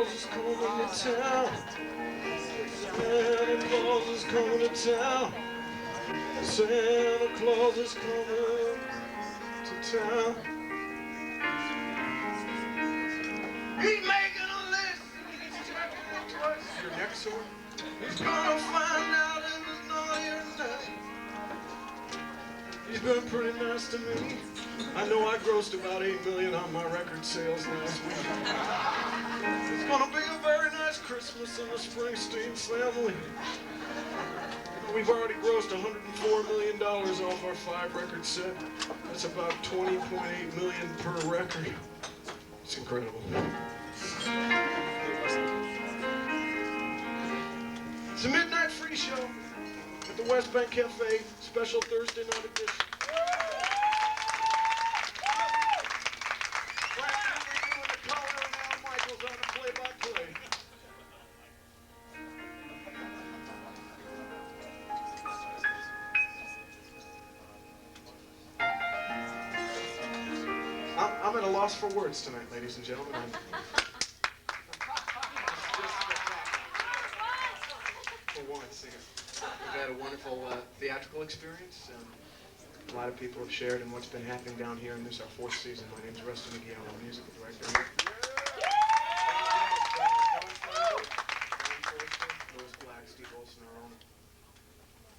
Claus is coming to town. Santa Claus is coming to town. Santa Claus is coming to town. He's making a list. He's checking it twice. Your neck sore? He's gonna find out if it's naughty or nice. He's been pretty nice to me. I know I grossed about $8 million on my record sales last week. It's gonna be a very nice Christmas in the Springsteen family. We've already grossed $104 million off our 5-record set. That's about $20.8 million per record. It's incredible. It's a midnight free show at the West Bank Cafe, special Thursday night edition. I'm at a loss for words tonight, ladies and gentlemen. For once, we've had a wonderful theatrical experience. A lot of people have shared in what's been happening down here, and this is our 4th season. My name is Rusty Magee. I'm the musical director.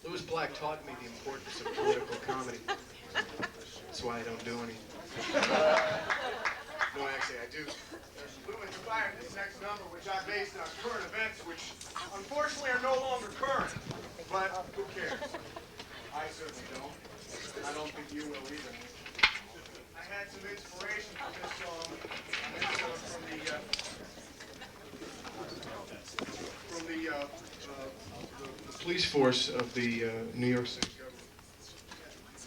Louis Black taught me the importance of political comedy. That's why I don't do any. No, actually, I do. We inspired this next number, which I based on current events, which unfortunately are no longer current. But who cares? I certainly don't. I don't think you will either. I had some inspiration for this song. From the police force of the New York City government.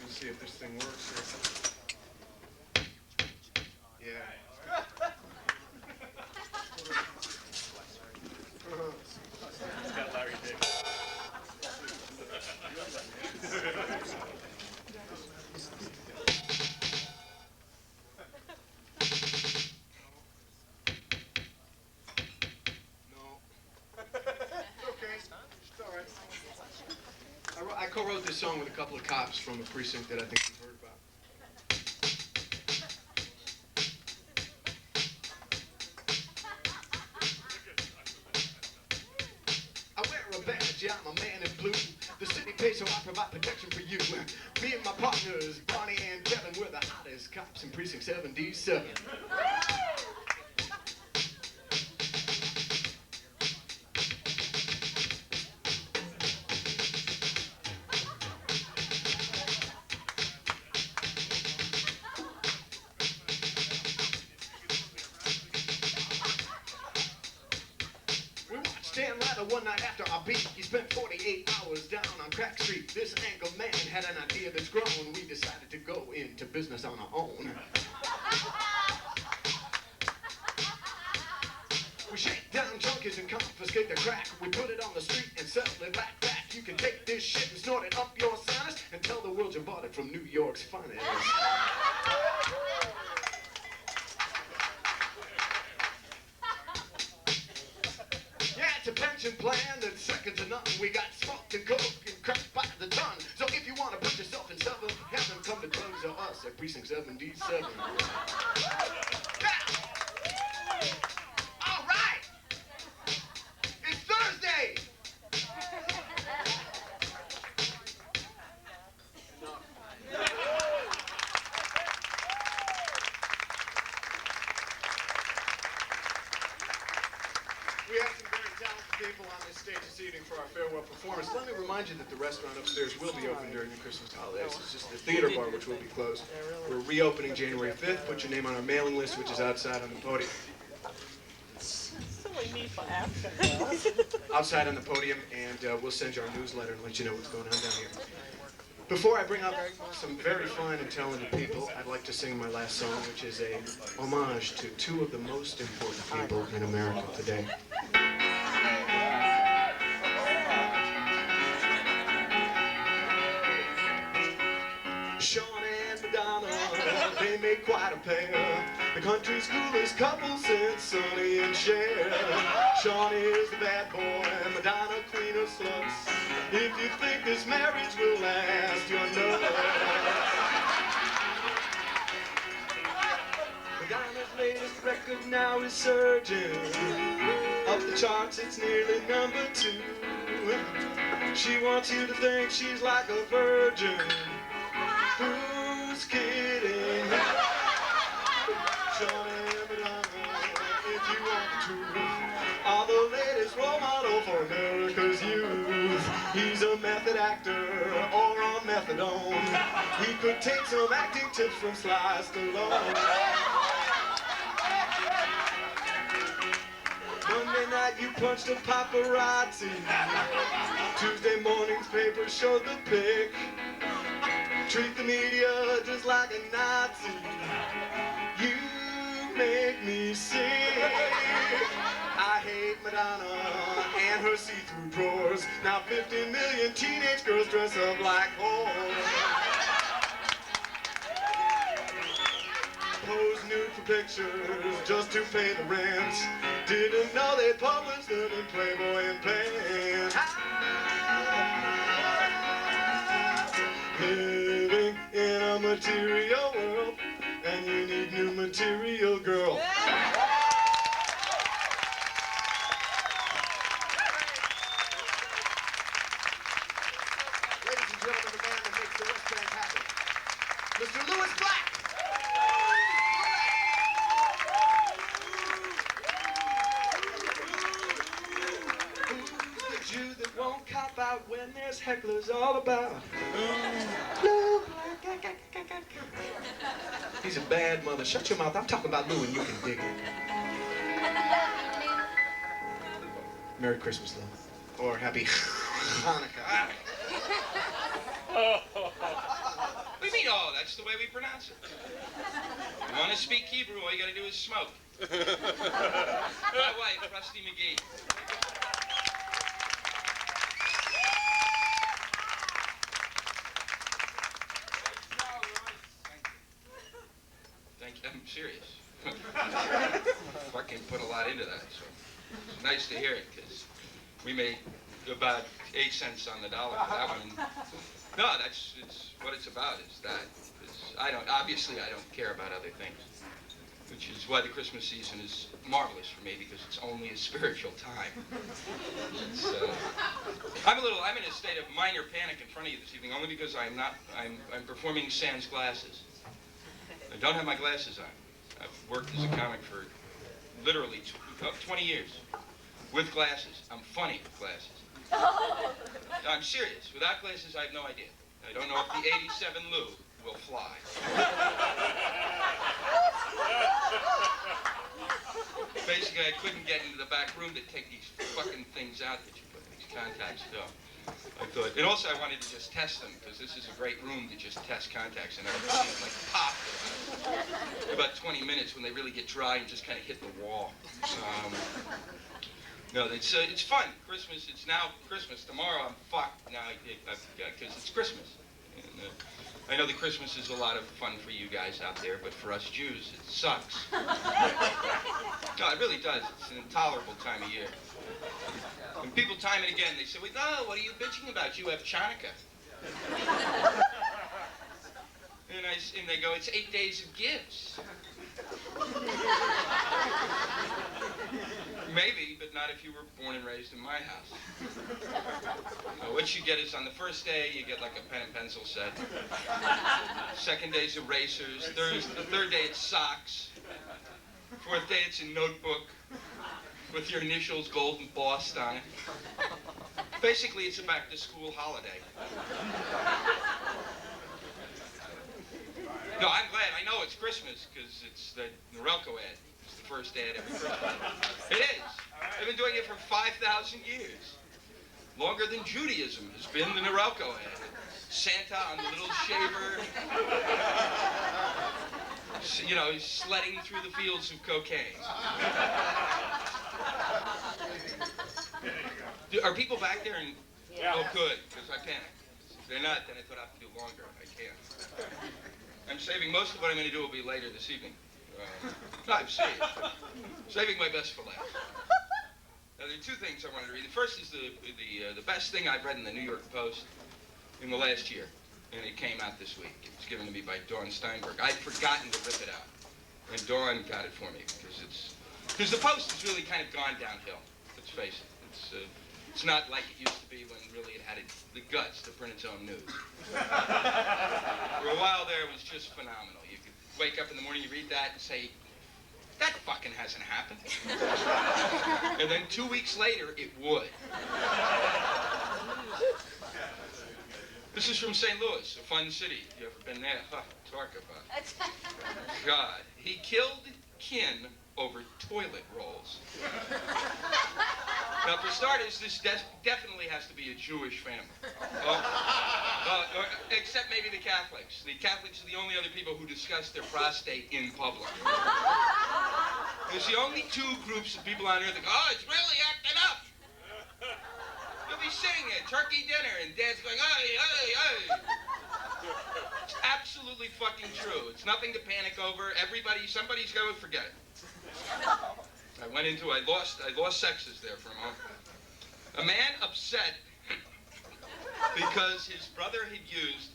Let's see if this thing works here. Yeah. It's got Larry David. I co-wrote this song with a couple of cops from a precinct that I think you've heard about. I wear a badge, yeah, I'm a man in blue. The city pays so I provide protection for you. Me and my partners, Bonnie and Kevin, we're the hottest cops in precinct 77. Dan Rather one night after our beat, he spent 48 hours down on Crack Street. This ankle man had an idea that's grown. We decided to go into business on our own. We shake down junkies and confiscate the crack. We put it on the street and sell it right back. You can take this shit and snort it up your sinus and tell the world you bought it from New York's finest. It's a pension plan that's second to none. We got smoked and coke and crack by the ton. So if you want to put yourself in seven heaven, come to drugs or us at precinct 77. All right, it's Thursday. We have some very talented people on this stage this evening for our farewell performance. Let me remind you that the restaurant upstairs will be open during the Christmas holidays. It's just the theater bar which will be closed. We're reopening January 5th. Put your name on our mailing list, which is outside on the podium. Silly me for asking. Outside on the podium, and we'll send you our newsletter and let you know what's going on down here. Before I bring up some very fine and talented people, I'd like to sing my last song, which is a homage to two of the most important people in America today. Sean and Madonna, they make quite a pair. country's coolest couple since Sonny and Cher. Shawnee is the bad boy and Madonna queen of sluts. If you think this marriage will last, you're nuts. Madonna's latest record now is surging. Up the charts, it's nearly #2. She wants you to think she's like a virgin. Who's kidding? Shawnee and Madonna, if you want the truth, are the latest role model for America's youth. He's a method actor or on methadone. He could take some acting tips from Sly Stallone. Monday night you punched a paparazzi. Tuesday morning's paper showed the pic. Treat the media just like a Nazi. You make me sick. I hate Madonna and her see-through drawers. Now 50 million teenage girls dress up like whores. Pose nude for pictures just to pay the rent. Didn't know they published them in Playboy and Pants. Living in a material world, and you need new material, girl. Ladies and gentlemen, the man that makes the West Bank happen, Mr. Lewis Black. Jew that won't cop out when there's hecklers all about. He's a bad mother. Shut your mouth. I'm talking about Lou and you can dig it. Merry Christmas, Lou. Or Happy Hanukkah. What do you mean, oh, that's the way we pronounce it. If you want to speak Hebrew, all you got to do is smoke. My wife, Rusty Magee. I'm serious. Fucking put a lot into that, so it's nice to hear it, because we made about 8 cents on the dollar for that one. No, it's what it's about, is that. Obviously I don't care about other things, which is why the Christmas season is marvelous for me, because it's only a spiritual time. I'm in a state of minor panic in front of you this evening, only because I'm performing sans glasses. I don't have my glasses on. I've worked as a comic for literally 20 years with glasses. I'm funny with glasses. I'm serious. Without glasses, I have no idea. I don't know if the 87 Lou will fly. Basically, I couldn't get into the back room to take these fucking things out that you put in these contacts. So I thought, and also I wanted to just test them, because this is a great room to just test contacts, and I would see them like pop in about 20 minutes when they really get dry and just kind of hit the wall. No, it's fun. Christmas, it's now Christmas. Tomorrow I'm fucked now, because it's Christmas. And, I know that Christmas is a lot of fun for you guys out there, but for us Jews, it sucks. No, it really does. It's an intolerable time of year. And people time and again, they say, well, no, what are you bitching about? You have Chanukah. And they go, it's 8 days of gifts. Maybe, but not if you were born and raised in my house. What you get is, on the first day, you get like a pen and pencil set. Second day's erasers. The third day, it's socks. Fourth day, it's a notebook with your initials gold embossed on it. Basically, it's a back-to-school holiday. No, I'm glad. I know it's Christmas, because it's the Norelco ad. It's the first ad every Christmas. It is. They've been doing it for 5,000 years. Longer than Judaism has been the Norelco ad. Santa on the little shaver. You know, he's sledding through the fields of cocaine. Are people back there? Yeah. Oh, good, because I panicked. If they're not, then I thought I'd do longer. I can't. I'm saving most of what I'm going to do will be later this evening. No, I'm serious. Saving my best for last. Now, there are two things I wanted to read. The first is the best thing I've read in the New York Post in the last year, and it came out this week. It was given to me by Dawn Steinberg. I'd forgotten to rip it out, and Dawn got it for me because the Post has really kind of gone downhill. Let's face it. It's not like it used to be when really it had the guts to print its own news. For a while there, it was just phenomenal. You could wake up in the morning, you read that, and say, that fucking hasn't happened. And then 2 weeks later, it would. This is from St. Louis, a fun city. You ever been there? Huh, talk about it. God, he killed kin over toilet rolls. Now, for starters, this definitely has to be a Jewish family. Except maybe the Catholics. The Catholics are the only other people who discuss their prostate in public. There's the only two groups of people on earth that go, oh, it's really acting up. You'll be sitting there, turkey dinner, and Dad's going, hey, hey, hey. It's absolutely fucking true. It's nothing to panic over. Somebody's got to forget it. I lost sexes there for a moment. A man upset because his brother had used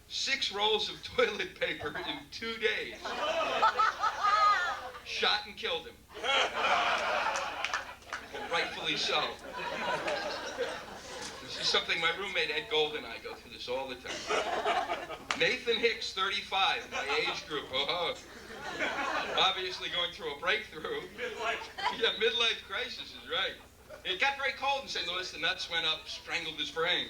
6 rolls of toilet paper in 2 days. Shot and killed him. And rightfully so. This is something my roommate Ed Gold and I go through this all the time. Nathan Hicks, 35, my age group. Oh, obviously going through a breakthrough. Yeah, midlife crisis is right. It got very cold in St. Louis. The nuts went up, strangled his brain.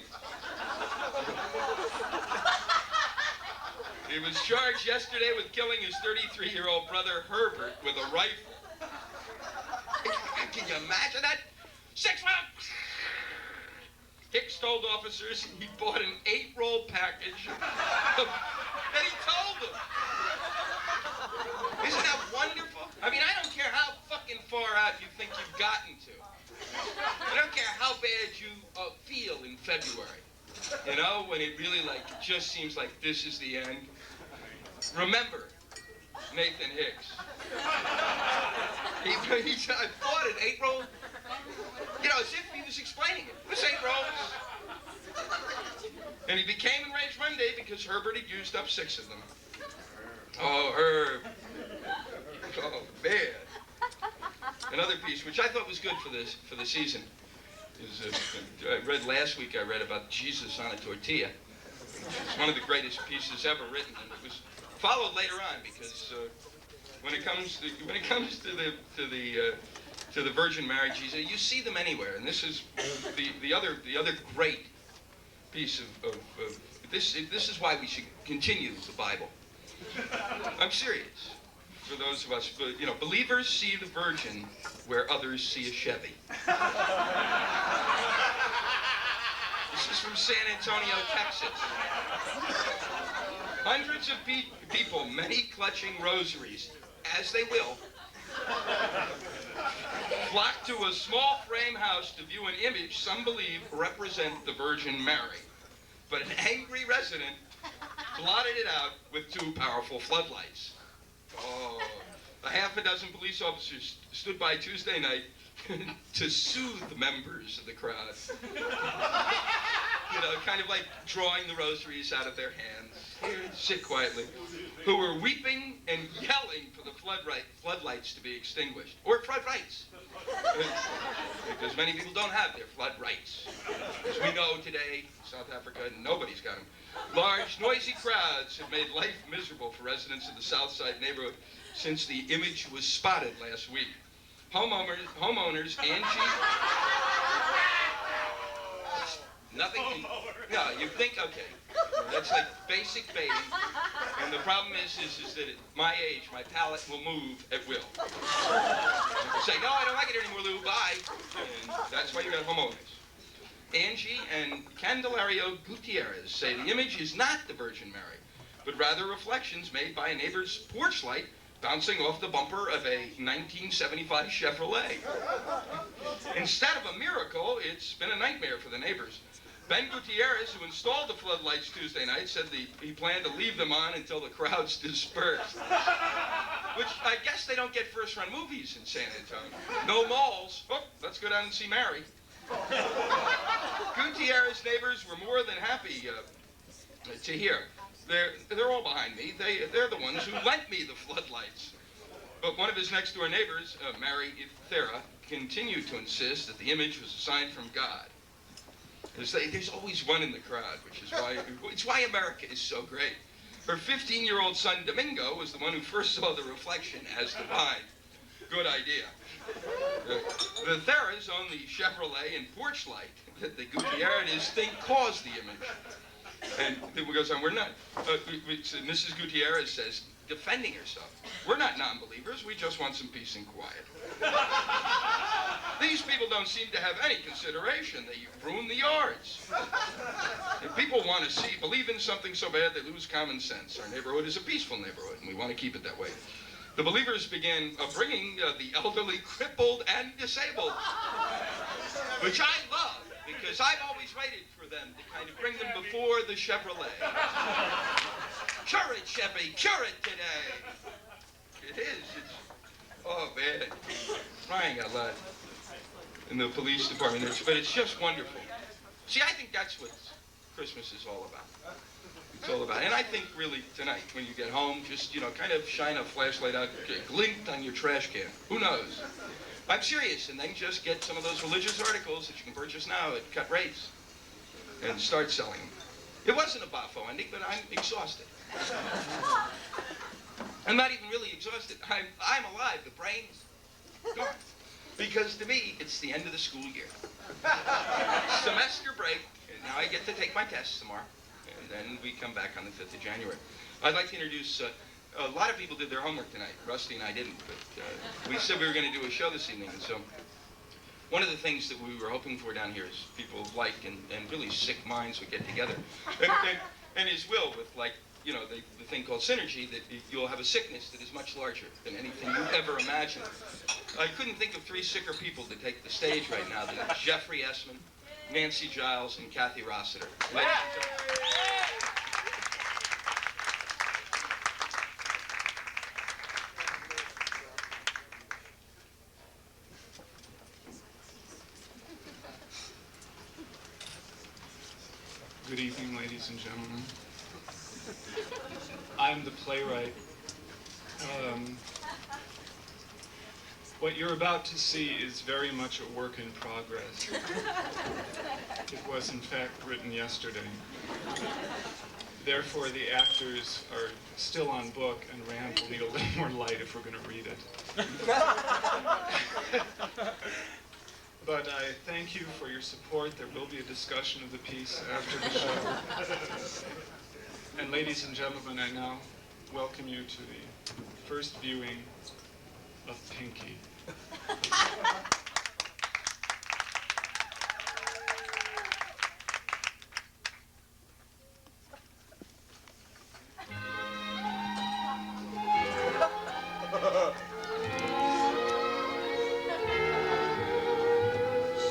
He was charged yesterday with killing his 33-year-old brother Herbert with a rifle. Can you imagine that? 6 rounds. Hicks told officers he bought an 8-roll package, and he told them. Isn't that wonderful? I mean, I don't care how fucking far out you think you've gotten to. I don't care how bad you feel in February. You know, when it really just seems like this is the end. Remember Nathan Hicks. I bought an 8-roll, as if he was explaining it. This 8 rolls. And he became enraged one day because Herbert had used up 6 of them. Oh, Herb. Oh, man. Another piece, which I thought was good for the season, is I read last week. I read about Jesus on a tortilla. It's one of the greatest pieces ever written, and it was followed later on because when it comes to the Virgin Mary, Jesus, you see them anywhere, and this is the other great piece of this. This is why we should continue the Bible. I'm serious. For those of us, believers see the Virgin where others see a Chevy. This is from San Antonio, Texas. Hundreds of people, many clutching rosaries, as they will, flock to a small frame house to view an image some believe represent the Virgin Mary. But an angry resident blotted it out with 2 powerful floodlights. Oh, a half a dozen police officers stood by Tuesday night to soothe the members of the crowd. Kind of like drawing the rosaries out of their hands. Here, sit quietly. Who were weeping and yelling for the floodlights to be extinguished. Or flood rights. Because many people don't have their flood rights. As we know today, South Africa, nobody's got them. Large, noisy crowds have made life miserable for residents of the South Side neighborhood since the image was spotted last week. Homeowners, Angie... Nothing. No, you think, okay, that's like basic baiting. And the problem is that at my age, my palate will move at will. You say, no, I don't like it anymore, Lou, bye. And that's why you got homeowners. Angie and Candelario Gutierrez say the image is not the Virgin Mary, but rather reflections made by a neighbor's porch light bouncing off the bumper of a 1975 Chevrolet. Instead of a miracle, it's been a nightmare for the neighbors. Ben Gutierrez, who installed the floodlights Tuesday night, said he planned to leave them on until the crowds dispersed. Which I guess they don't get first-run movies in San Antonio. No malls. Oh, let's go down and see Mary. Gutierrez neighbors were more than happy to hear. They're all behind me. They're the ones who lent me the floodlights. But one of his next-door neighbors, Mary Thera, continued to insist that the image was a sign from God. There's always one in the crowd, which is why America is so great. Her 15-year-old son, Domingo, was the one who first saw the reflection as divine. Good idea. The Theras own the Chevrolet and porch light that the Gutierrez think caused the image. And it goes on, we're not, Mrs. Gutierrez says, defending herself, we're not non-believers, we just want some peace and quiet. These people don't seem to have any consideration. They ruin the yards. If people want to believe in something so bad, they lose common sense. Our neighborhood is a peaceful neighborhood, and we want to keep it that way. The believers began bringing the elderly, crippled, and disabled, which I love, because I've always waited for them to kind of bring them before the Chevrolet. Cure it, Chevy, cure it today. It is. Oh, man. Crying out loud. In the police department, but it's just wonderful. See, I think that's what Christmas is all about. It's all about, and I think really tonight, when you get home, just, kind of shine a flashlight out, glint on your trash can. Who knows? I'm serious, and then just get some of those religious articles that you can purchase now at cut rates and start selling them. It wasn't a Boffo ending, but I'm exhausted. I'm not even really exhausted. I'm alive. The brain's gone. Because to me, it's the end of the school year. Semester break, and now I get to take my tests tomorrow. And then we come back on the 5th of January. I'd like to introduce, a lot of people did their homework tonight. Rusty and I didn't, but we said we were going to do a show this evening. And so one of the things that we were hoping for down here is people like and really sick minds would get together. And his will with the thing called synergy, that you'll have a sickness that is much larger than anything you ever imagined. I couldn't think of 3 sicker people to take the stage right now than Jeffrey Essman, Nancy Giles, and Kathy Rossiter. Good evening, ladies and gentlemen. I'm the playwright. What you're about to see is very much a work in progress. It was, in fact, written yesterday. Therefore, the actors are still on book, and Rand will need a little more light if we're going to read it. But I thank you for your support. There will be a discussion of the piece after the show. And ladies and gentlemen, I now welcome you to the first viewing of Pinky.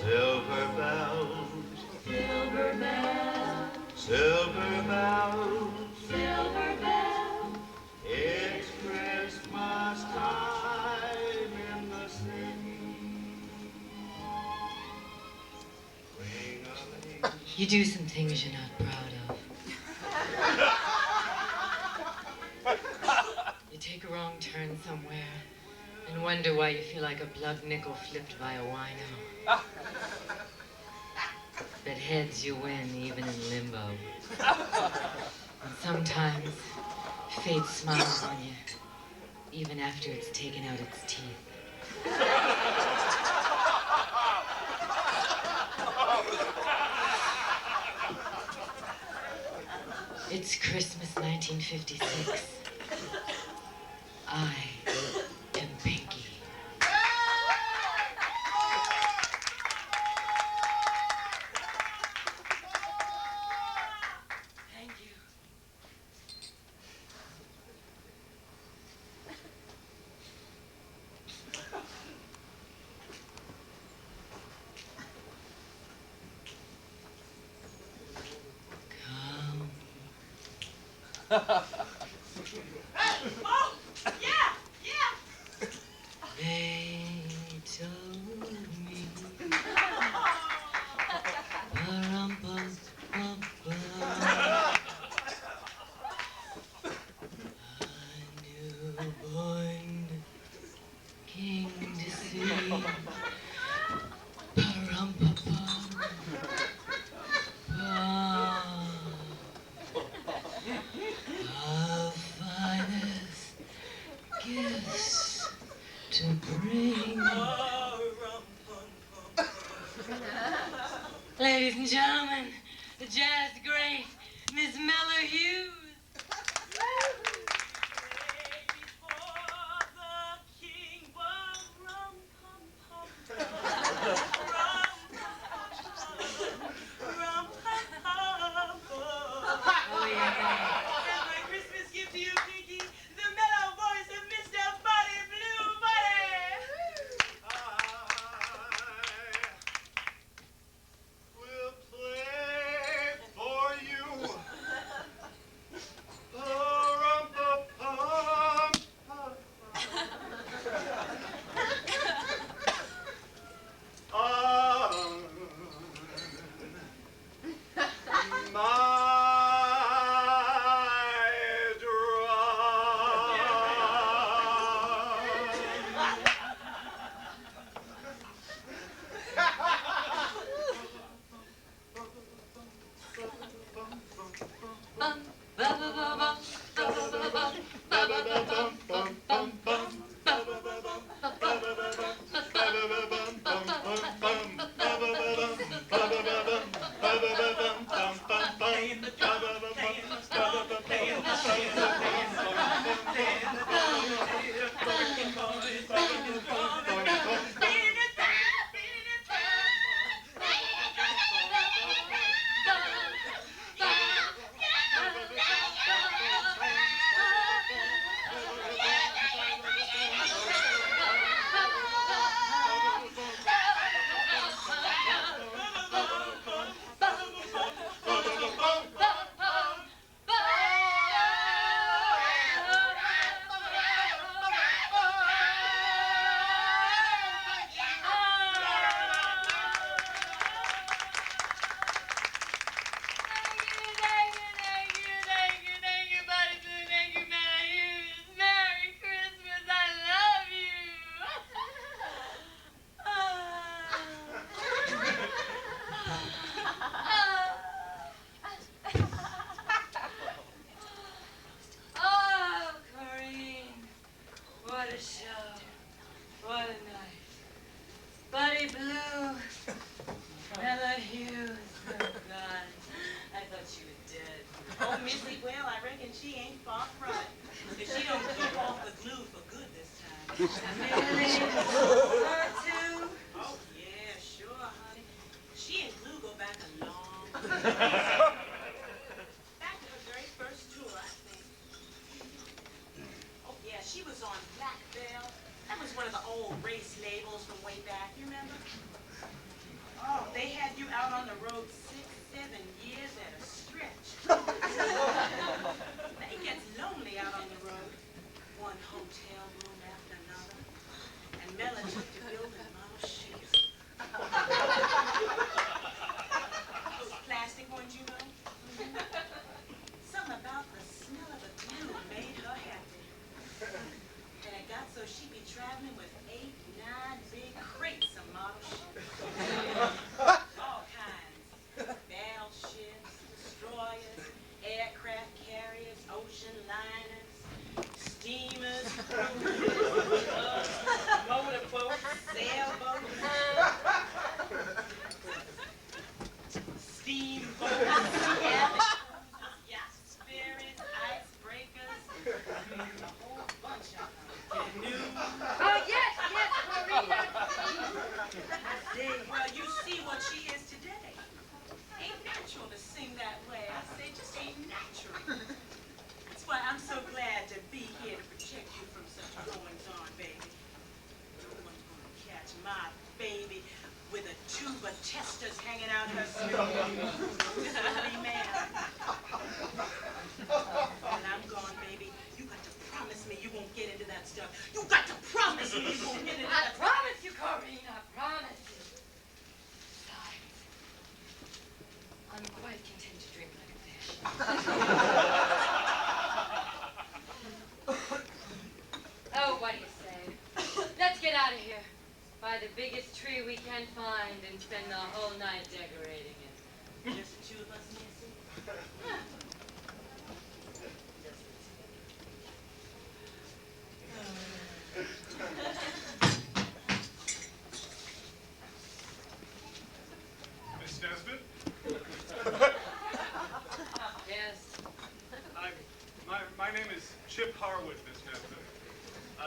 Silver bells, silver bells, silver bells, silver bells. It's Christmas time in the city. Ring-a-ling. You do some things you're not proud of. You take a wrong turn somewhere and wonder why you feel like a plug nickel flipped by a wino. But heads you win even in limbo. And sometimes fate smiles on you even after it's taken out its teeth. It's Christmas 1956. I am Pinky. Thank you. Come. Oh, yeah. gifts to bring. Ladies and gentlemen, the jazz great, Miss Miller Hughes. Oh, yeah. That's my Christmas gift to you, Pinky. The mellow voice of Mr. Buddy Blue Buddy. I will play for you.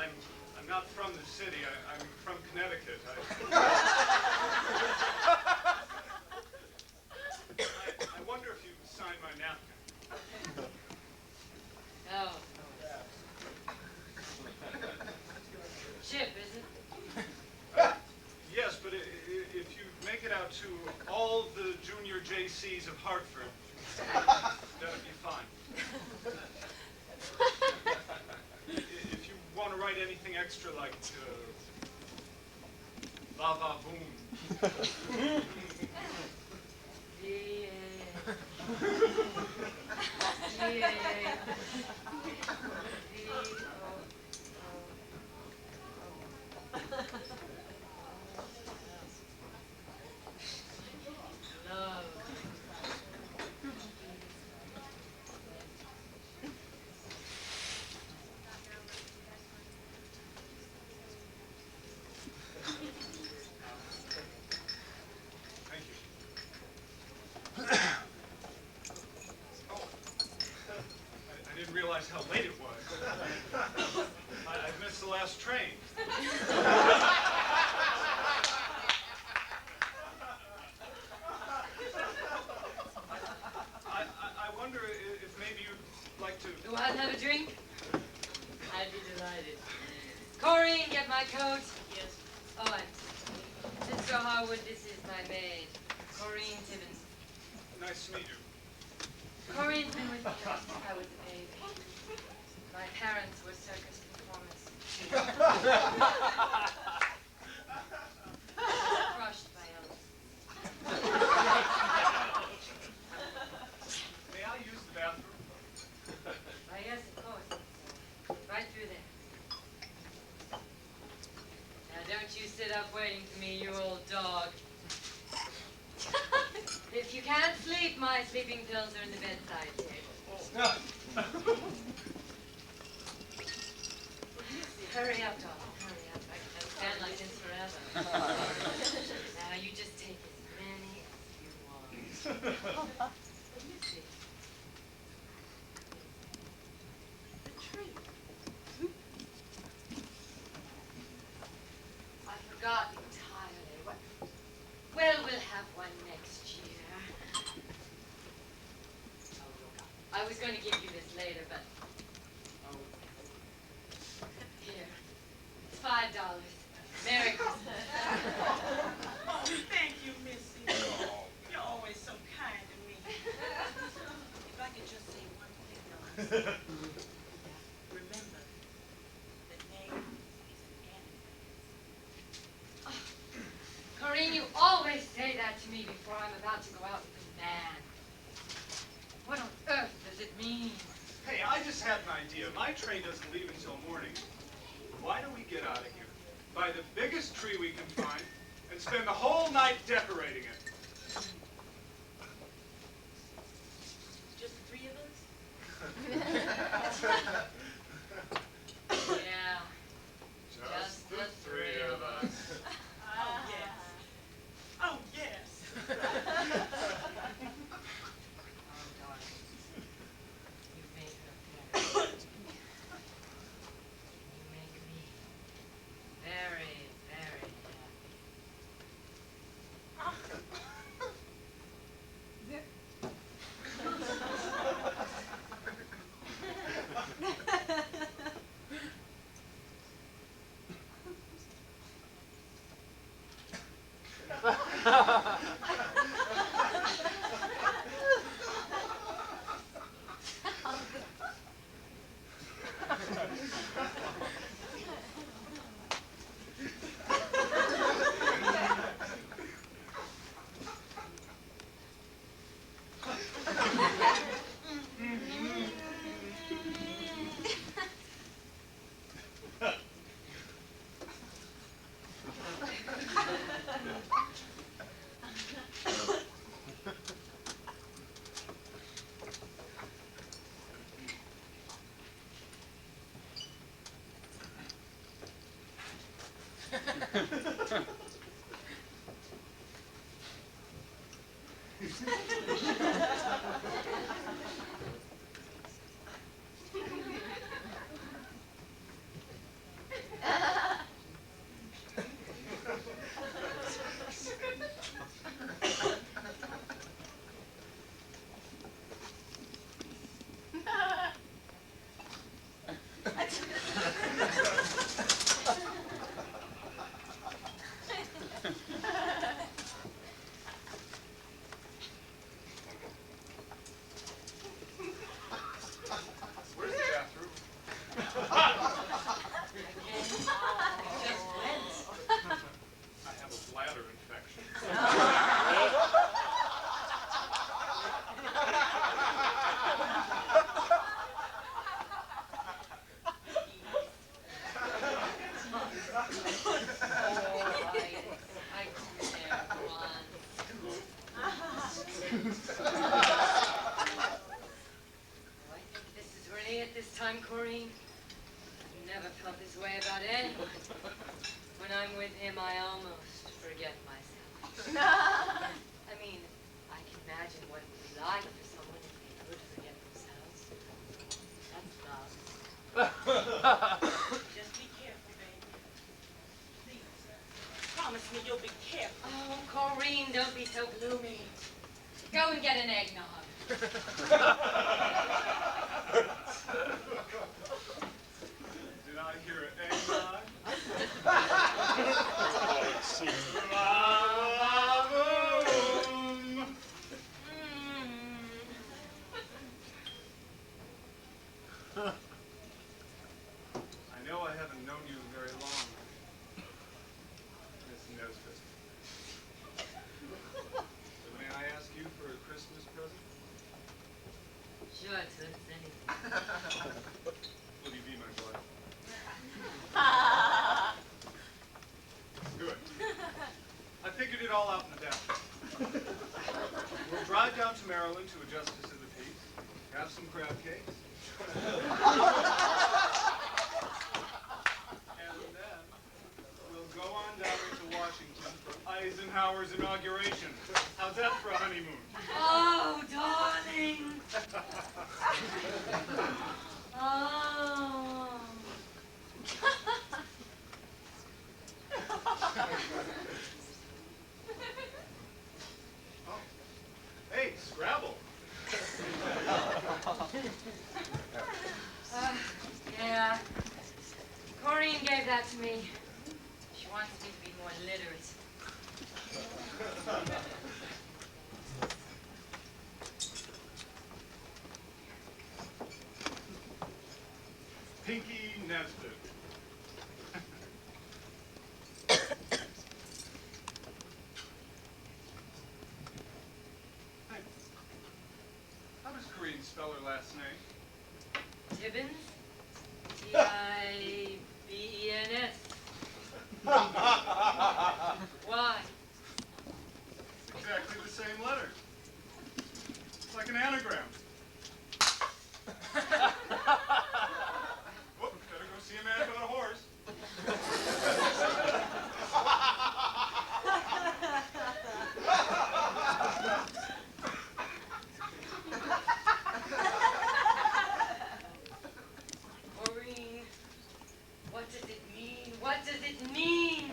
I'm not from the city. I'm from Connecticut. I wonder if you can sign my napkin. Oh. Chip, is it? Yes, but if you make it out to all the junior JCs of Hartford, that'd be fine. If you want to write anything extra like va va boom. Love. Thank you. Oh, I didn't realize how late it was. I missed the last train. I wonder if maybe you'd like to... You want to have a drink? I'd be delighted. Corrine, get my coat. Yes. Oh, and Mr. Harwood, this is my maid, Corrine Timmons. Nice to meet you. Corrine's been with me since I was a baby. My parents were circus performers. Crushed by Elvis. May I use the bathroom? Why, yes, of course. Right through there. Now, don't you sit up waiting for me, you old dog. If you can't sleep, my sleeping pills are in the bedside table. Hurry up, dog. Hurry up. I can stand like this forever. Now, you just take as many as you want. Let me see. The tree. I forgot entirely. What? Well, we'll have one next year. Oh, look, I was going to give you this later, but... Here. It's $5. Merry Christmas. Oh, thank you, Missy. You're always so kind to me. If I could just say one thing, though. Remember, the name is an animal. Corrine, you always say that to me before I'm about to go out with a man. What on earth does it mean? Hey, I just had an idea. My train doesn't leave until morning. Why don't we get out of here, buy the biggest tree we can find, and spend the whole night decorating it? Just the three of us? Yeah. Just the three of us. Oh, yes. Oh, yes. Oh, darling. You've made her very. You make me very, very I can't run. I think this is really it this time, Corinne. I've never felt this way about anyone. When I'm with him, I almost forget myself. I mean, I can imagine what it would be like for someone if they could forget themselves. That's love. Just be careful, baby. Please. Promise me you'll be careful. Oh, Corinne, don't be so gloomy. Go and get an eggnog. Did I hear an eggnog? I know I haven't known you very long, Miss Nesbit. But may I ask you for a Christmas present? Sure, Toots, anything. Will you be my wife? Good. I figured it all out in the dash. We'll drive down to Maryland to a justice of the peace, have some crab cakes, and then we'll go on down to Washington for Eisenhower's inauguration. How's that for a honeymoon? Oh, darling. Oh. Oh. Hey, Scrabble. Yeah. Corinne gave that to me. She wants me to be more literate. Pinky Nesbit. Hey, how does Corinne spell her last name? Tibbins? Tibbens. Why? Exactly the same letter. It's like an anagram. Whoop, better go see a man about a horse. Maureen, what does it mean? What does it mean?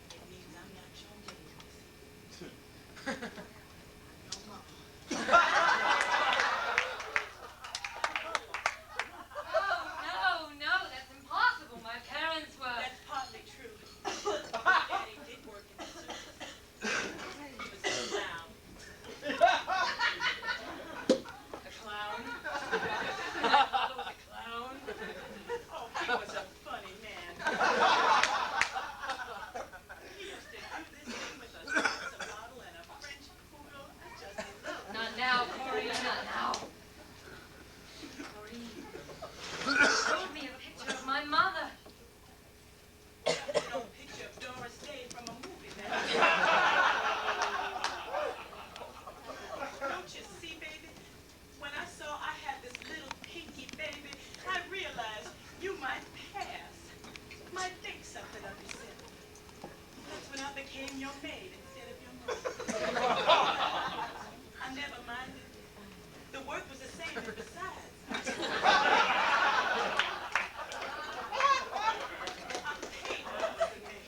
It means I'm not your baby, Missy. I'm your mama. Oh, no, that's impossible. My parents were... That's partly true. Daddy did work in the circus. He was a clown. A clown? My father was a clown? Oh, he was a funny man. He used to do this thing with a salsa bottle and a French poodle. I just love it. Not now, Corinne, not now. Corinne, you showed me a picture of my mother. That's no picture of Doris Day from a movie, man. Don't you see, baby? When I saw I had this little pinky baby, I realized you might pass, might think something of yourself. That's when I became your maid instead of your mother. I never minded. The work was the same, and besides, I'm paid when I was a maid.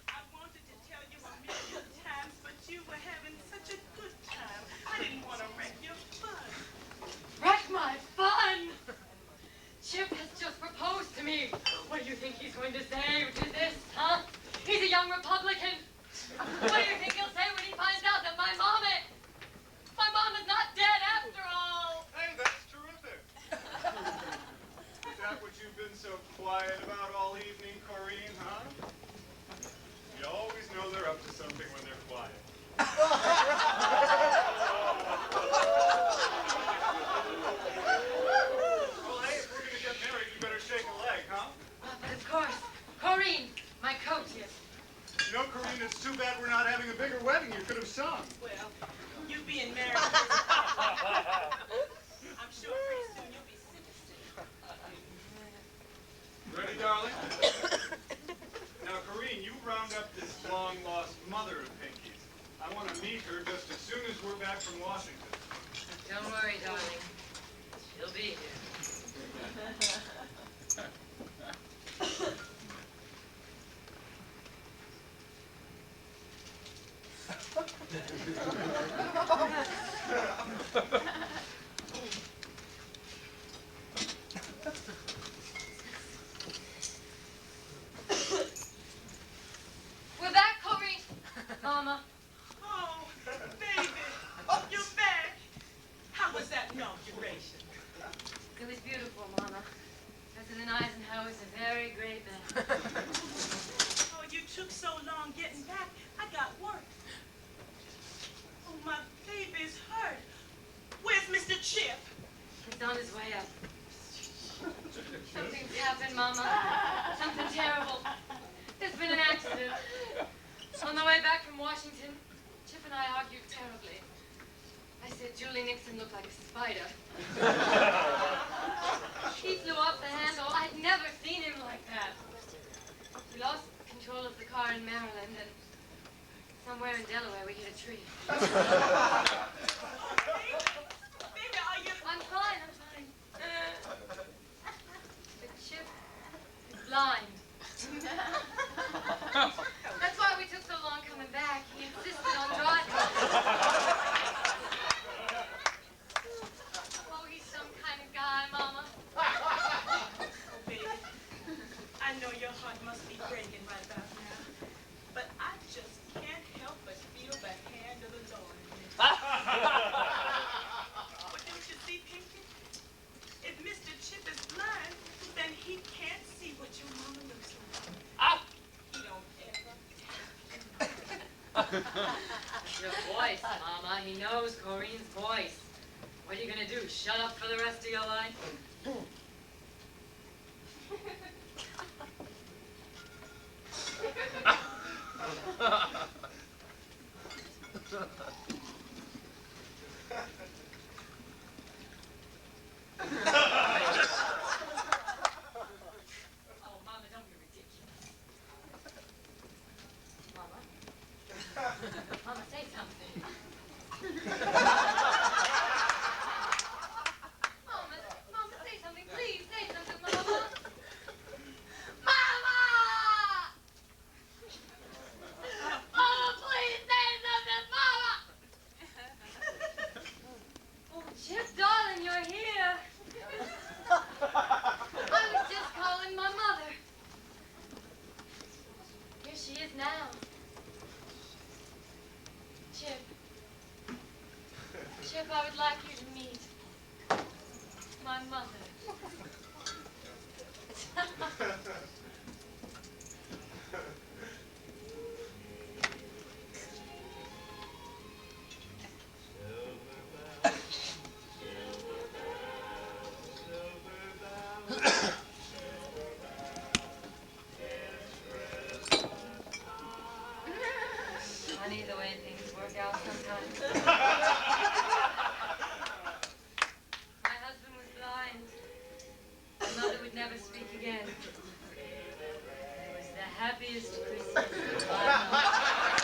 I wanted to tell you a million times, but you were having such a good time. I didn't want to wreck your fun. Wreck my fun! Chip has just proposed to me. What do you think he's going to say to this, huh? He's a young Republican. What do you think he'll say when he finds out that my mom is not dead after all? Hey, that's terrific. Is that what you've been so quiet about all evening, Corinne, huh? You always know they're up to something when they're quiet. meet her just as soon as we're back from Washington. Don't worry, darling. She'll be here. We're back, Corinne. Mama. Oh, baby, you're back. How was that inauguration? It was beautiful, Mama. President Eisenhower's a very great man. Oh, you took so long getting back. I got work. Oh, my baby's hurt. Where's Mr. Chip? He's on his way up. Something's happened, Mama. Something terrible. There's been an accident. On the way back from Washington, Chip and I argued terribly. I said Julie Nixon looked like a spider. He flew off the handle. I'd never seen him like that. We lost control of the car in Maryland, and somewhere in Delaware we hit a tree. Baby, are you... I'm fine, I'm fine. But Chip is blind. That's why we took so long coming back. He insisted on driving. Oh, he's some kind of guy, Mama. Oh, baby, I know your heart must be breaking right about now, but I just can't help but feel the hand of the Lord in it. But don't you see, Pinky? If Mr. Chip is blind, then he can't see what your mama looks like. He don't ever. Your voice, Mama. He knows Corinne's voice. What are you gonna do? Shut up for the rest of your life? Oh, Mama, don't be ridiculous. Mama? Mama, say something. Mama, say something, please. Say something, Mama. Mama! Mama, please say something, Mama! Oh, Chip, darling, you're here. I was just calling my mother. Here she is now. Chip. Chip, I would like you to meet my mother. Funny the way things work out sometimes. My husband was blind. My mother would never speak again. It was the happiest Christmas of my life.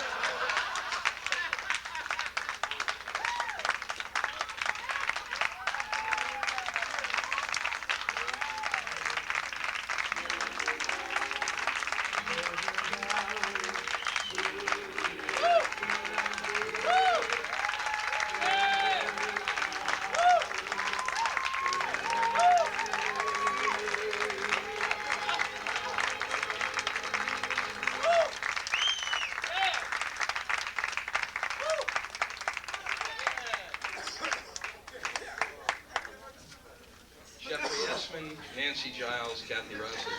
Nancy Giles, Kathy Rusty.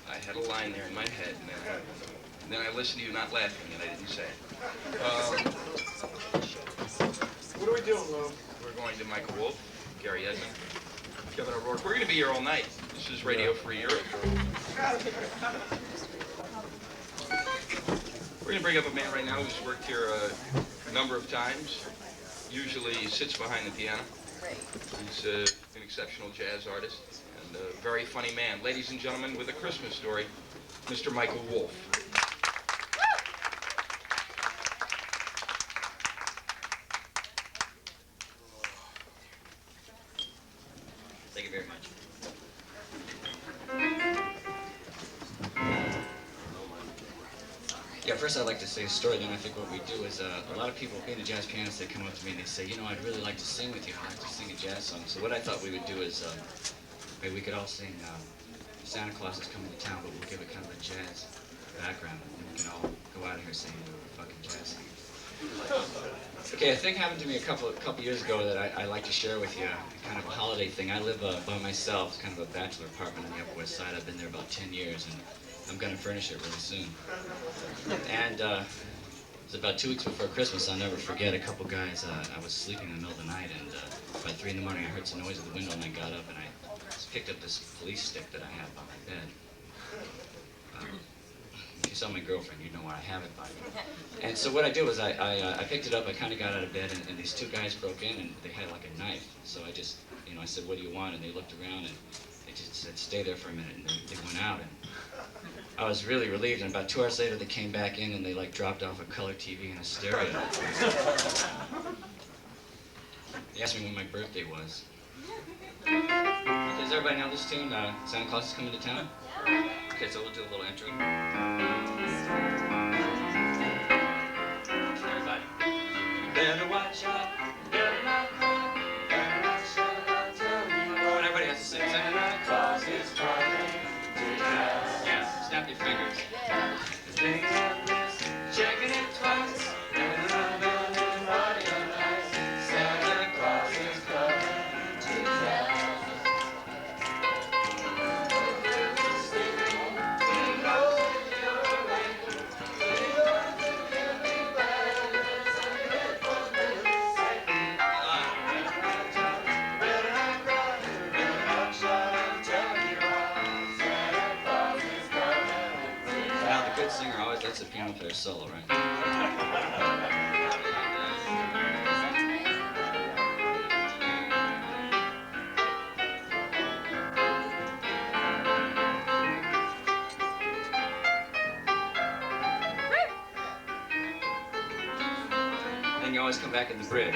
I had a line there in my head, and then I listened to you not laughing, and I didn't say it. What are we doing, Lou? We're going to Michael Wolff, Gary Edmond, Kevin O'Rourke. We're going to be here all night. This is Radio Free Europe. We're going to bring up a man right now who's worked here a number of times. Usually he sits behind the piano. He's an exceptional jazz artist and a very funny man. Ladies and gentlemen, with a Christmas story, Mr. Michael Wolff. Thank you very much. Yeah, first I'd like to say a story, then I think what we do is a lot of people, being a jazz pianist, they come up to me and they say, you know, I'd really like to sing with you. I'd like to sing a jazz song. So what I thought we would do is maybe we could all sing Santa Claus is Coming to Town, but we'll give it kind of a jazz background, and we can all go out of here singing a fucking jazz song. Okay, a thing happened to me a couple years ago that I like to share with you, kind of a holiday thing. I live by myself, it's kind of a bachelor apartment on the Upper West Side. I've been there about 10 years, and I'm going to furnish it really soon. And it was about 2 weeks before Christmas. I'll never forget, a couple guys, I was sleeping in the middle of the night, and by 3 in the morning I heard some noise at the window, and I got up and I picked up this police stick that I had by my bed. If you saw my girlfriend, you'd know where I have it by. And so what I did was I picked it up, I kind of got out of bed, and these two guys broke in, and they had like a knife. So I just, you know, I said, what do you want? And they looked around, and they just said, stay there for a minute, and they went out. And I was really relieved, and about 2 hours later, they came back in, and they like dropped off a color TV and a stereo. They asked me when my birthday was. Does everybody know this tune, Santa Claus is Coming to Town? Okay, so we'll do a little intro. Everybody. Better watch out, better not cry, better not shout, I'll tell you what. Everybody has to sing. Santa Claus is coming to town. Yeah, snap your fingers. The thing I missed, checking it twice, and I'm building audio nice. Santa Claus is coming to town. Singer always lets the piano player solo, right? Then you always come back in the bridge.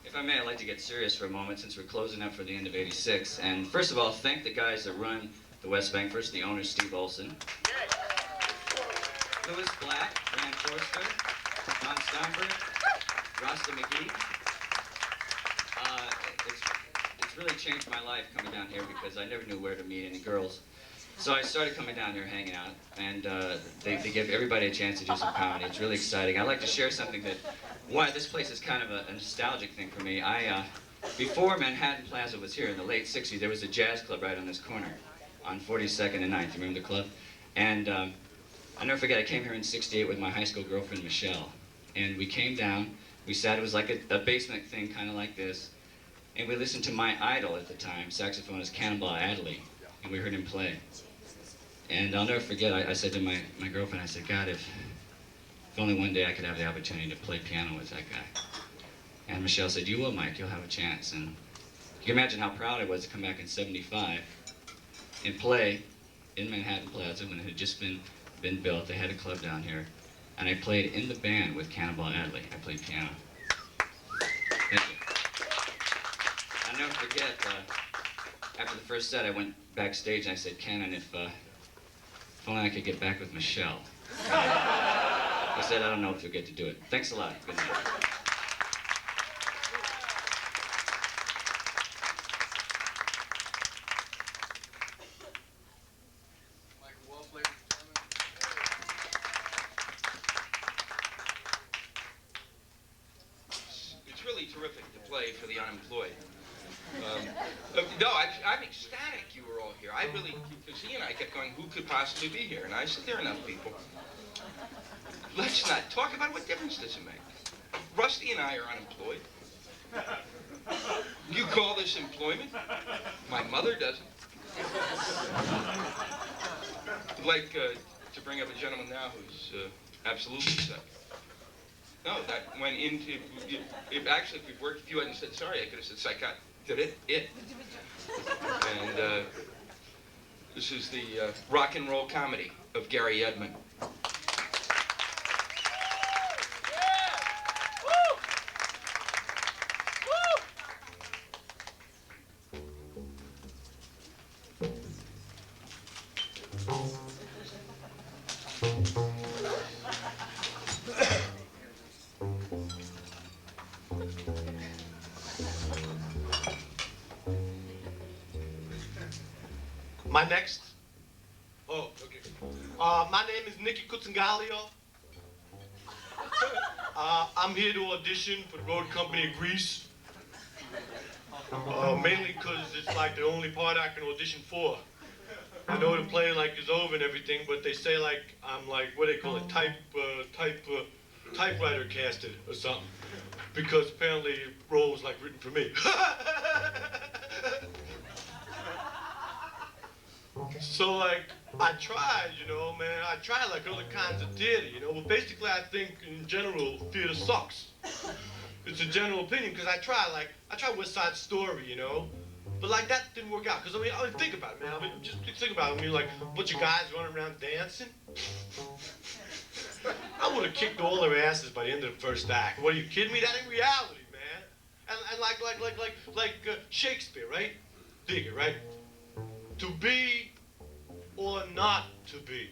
If I may, I'd like to get serious for a moment since we're closing up for the end of '86. And first of all, thank the guys that run the West Bank. First, the owner, Steve Olson. Louis Black, Rand Forster, John Steinberg, Rusty Magee. It's really changed my life coming down here because I never knew where to meet any girls. So I started coming down here hanging out, and they give everybody a chance to do some comedy. It's really exciting. I'd like to share something that, why this place is kind of a nostalgic thing for me. Before Manhattan Plaza was here in the late '60s, there was a jazz club right on this corner on 42nd and 9th. You remember the club? And I'll never forget, I came here in '68 with my high school girlfriend, Michelle. And we came down, we sat, it was like a basement thing, kind of like this. And we listened to my idol at the time, saxophonist Cannonball Adderley. And we heard him play. And I'll never forget, I said to my girlfriend, I said, God, if only one day I could have the opportunity to play piano with that guy. And Michelle said, you will, Mike, you'll have a chance. And you can imagine how proud I was to come back in '75 and play in Manhattan Plaza when it had just been built. They had a club down here. And I played in the band with Cannonball Adderley. I played piano. Thank you. I'll never forget, after the first set, I went backstage and I said, Cannon, if only I could get back with Michelle. He said, I don't know if you'll get to do it. Thanks a lot. Good night. permanently unemployed. No, I'm ecstatic you were all here. I really, because he and I kept going, who could possibly be here? And I said, there are enough people. Let's not talk about it. What difference does it make? Rusty and I are unemployed. You call this employment? My mother doesn't. I'd like to bring up a gentleman now who's absolutely sick. No, that went into, actually, if you hadn't said sorry, I could have said psychotic. Did it? And this is the rock and roll comedy of Gary Edmond. My next? Oh, okay. My name is Nicky Kutsangalio. I'm here to audition for the road company of Grease. Mainly because it's like the only part I can audition for. I know the play like is over and everything, but they say like I'm like, what do they call it, typewriter casted or something. Because apparently the role was like written for me. So like, I tried, you know, man, I tried like other kinds of theater, you know, but basically I think in general, theater sucks. It's a general opinion, because I tried West Side Story, you know, but like that didn't work out, because I mean, think about it, man, just think about it, I mean, like, a bunch of guys running around dancing. I would have kicked all their asses by the end of the first act. What, are you kidding me? That ain't reality, man. And like Shakespeare, right? Dig it, right? To be or not to be?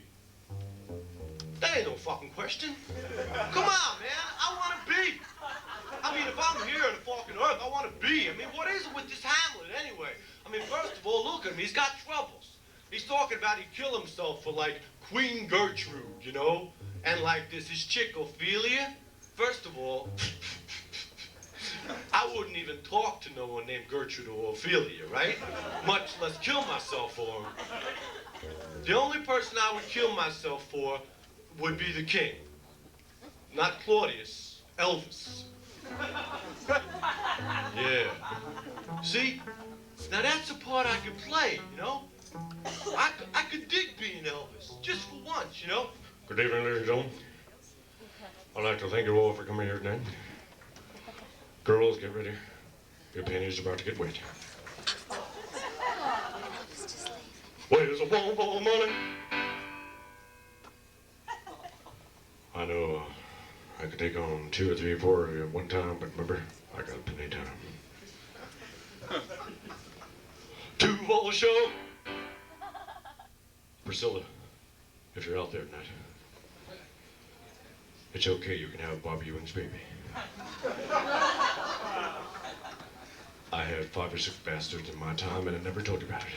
That ain't no fucking question. Come on, man. I want to be. I mean, if I'm here on the fucking earth, I want to be. I mean, what is it with this Hamlet anyway? I mean, first of all, look at him. He's got troubles. He's talking about he'd kill himself for, like, Queen Gertrude, you know? And, like, this his chick, Ophelia. First of all, I wouldn't even talk to no one named Gertrude or Ophelia, right? Much less kill myself for him. The only person I would kill myself for would be the king. Not Claudius, Elvis. Yeah. See? Now that's a part I could play, you know? I could dig being Elvis, just for once, you know? Good evening, ladies and gentlemen. I'd like to thank you all for coming here tonight. Girls, get ready. Your panties are about to get wet. Where's a wall full of money? I know I could take on 2 or 3 or 4 at one time, but remember, I got plenty of time. 2 for the show. Priscilla, if you're out there tonight, it's okay, you can have Bobby Ewing's baby. I had 5 or 6 bastards in my time, and I never told you about it.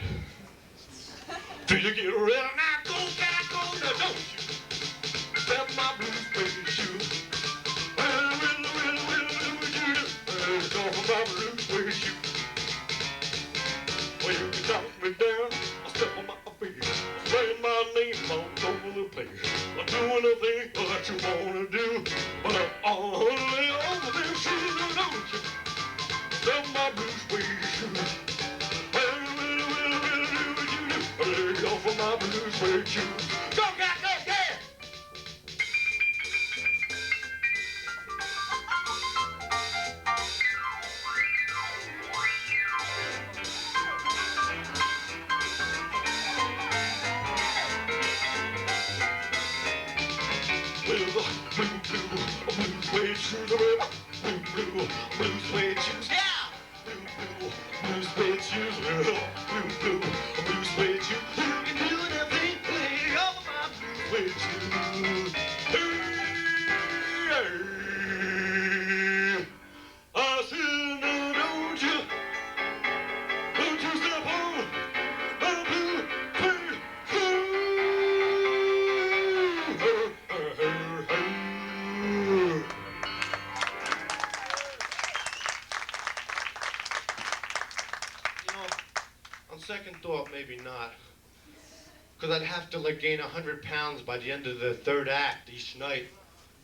Do you get ready now? Go, back, go, now don't you step my blue suede shoe. Well, you do. It's off of my blue suede shoe. Well, you can knock me down, I'll step on my feet. Saying my name all over the place. I'm doing the thing that you wanna do. But I'm all over them shoes, don't you? Step my blue suede shoe. Lay off of my blue suede shoes. Go, cat, go, cat! Well, blue suede shoes, blue suede shoes, yeah! Blue suede shoes, blue suede shoes. You can do anything, play all my blue suede shoes. Hey, I said, no, don't you step on my blue suede shoes. not. Because I'd have to like gain 100 pounds by the end of the third act each night.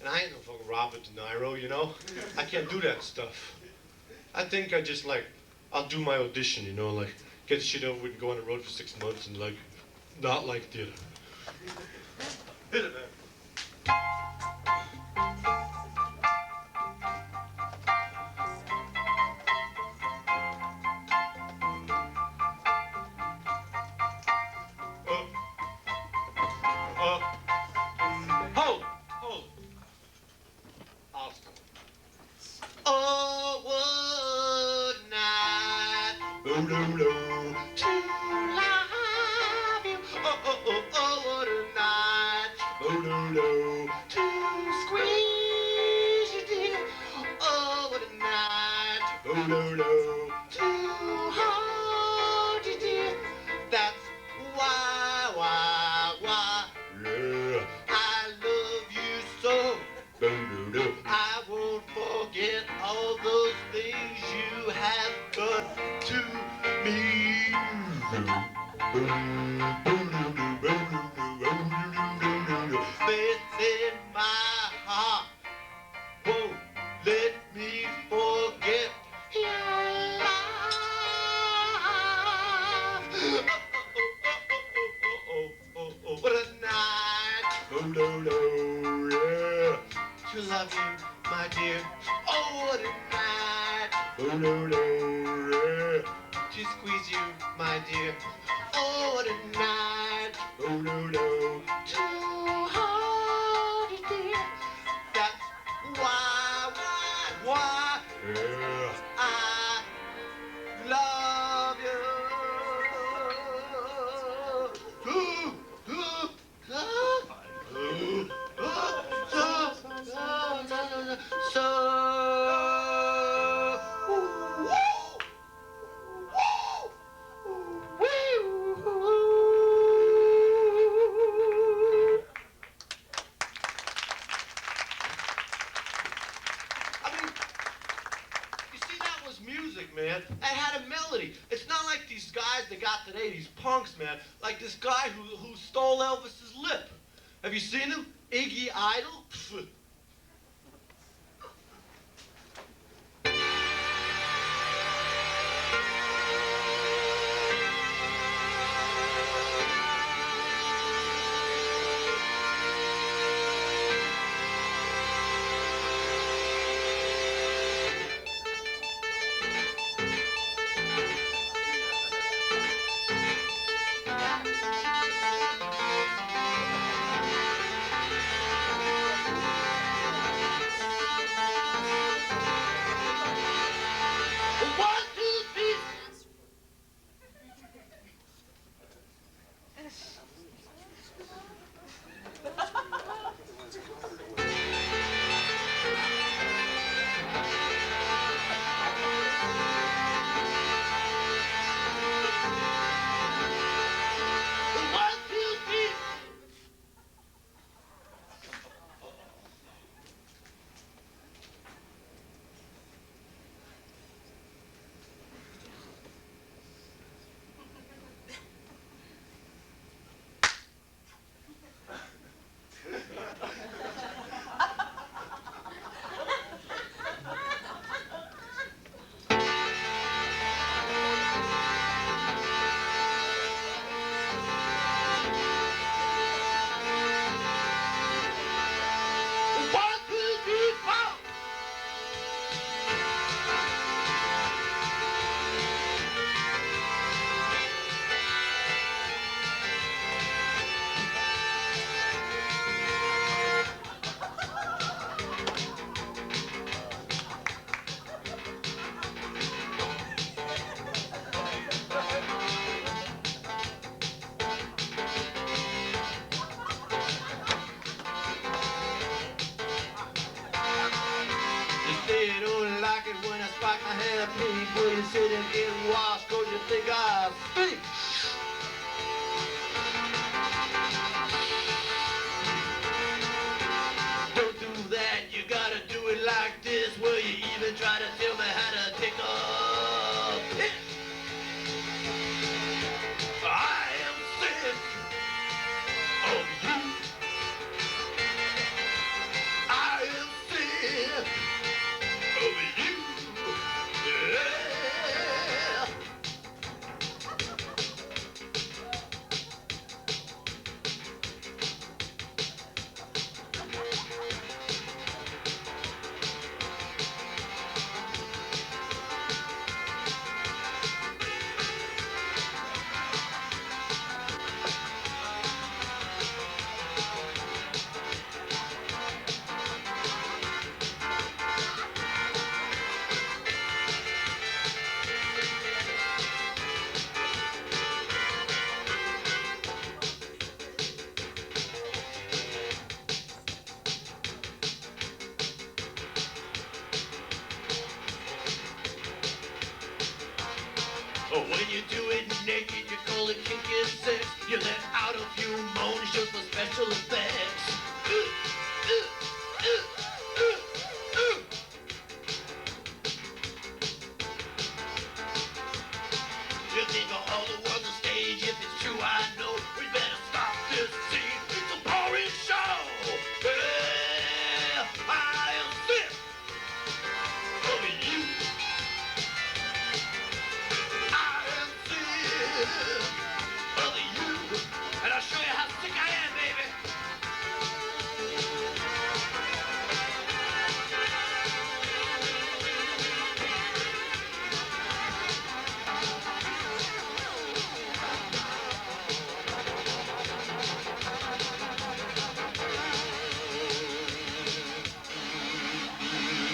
And I ain't no fucking Robert De Niro, you know? I can't do that stuff. I think I just like, I'll do my audition, you know, like get shit over with and go on the road for 6 months and like, not like theater. Hit it, man. Hold. Austin. Oh, would not to love you. Oh, what a night. To squeeze you, dear. Oh, what a night. To hold you, dear. That's why, yeah. I love you so. I won't forget all those things you have done to me. Faith in my heart won't let me forget your love. Oh, what a night. Yeah. To love you, my dear. Oh, what a night. Yeah. To squeeze you, my dear. Oh, what a night. To hold you, dear. That's why, yeah. I love you. Man, I had a melody. It's not like these guys they got today, these punks, man. Like this guy who stole Elvis's lip. Have you seen him? Iggy Idol? Pfft. People you sitting in wash, cause you think I speak. Don't do that, you gotta do it like this. Will you even try to tell me how to take a piss? I the kinky sex. You let out a few moans just for special effects. You think all the world's a stage? If it's true, I know we better stop this scene. It's a boring show. Yeah, I am sick of you. I am sick of you, and I'll show you how sick I am, baby.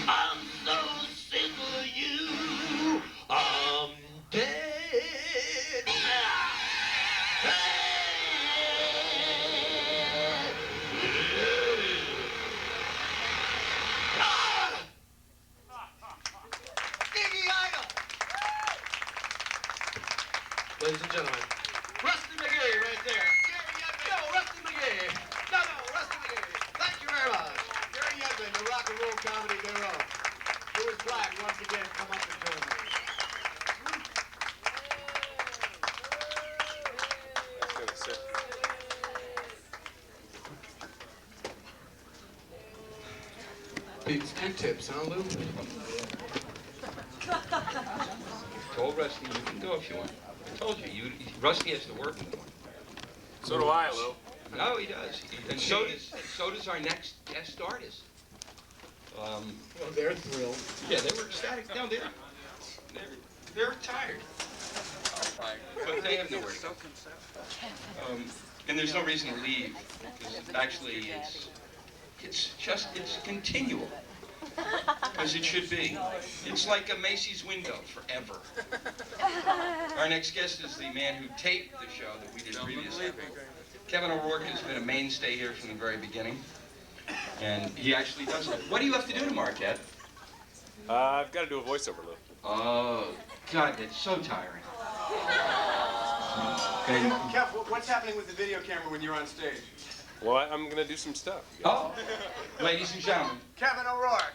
I'm so sick of you. I'm dead. Ladies and gentlemen, Rusty Magee right there. Yo, Rusty Magee. No, Rusty Magee. Thank you very much. Gary Yedlin, the rock and roll comedy thereof. Louis Black, once again, come up and join me. Beats 2 tips, huh, Lou? Told Rusty you can go if you want. I told you, Rusty has to work in the morning. So do I, Lou. No, he does. And so does our next guest artist. Well, they're thrilled. Yeah, they were ecstatic. No, they're tired. But they have nowhere to go. And there's no reason to leave, because actually it's continual, as it should be. It's like a Macy's window forever. Our next guest is the man who taped the show that we did previously. Kevin O'Rourke has been a mainstay here from the very beginning, and he actually does it. What do you have to do tomorrow, Kev? I've got to do a voiceover, Lou. Oh, God, that's so tiring. And, Kev, what's happening with the video camera when you're on stage? Well, I'm going to do some stuff. oh, ladies and gentlemen, Kevin O'Rourke.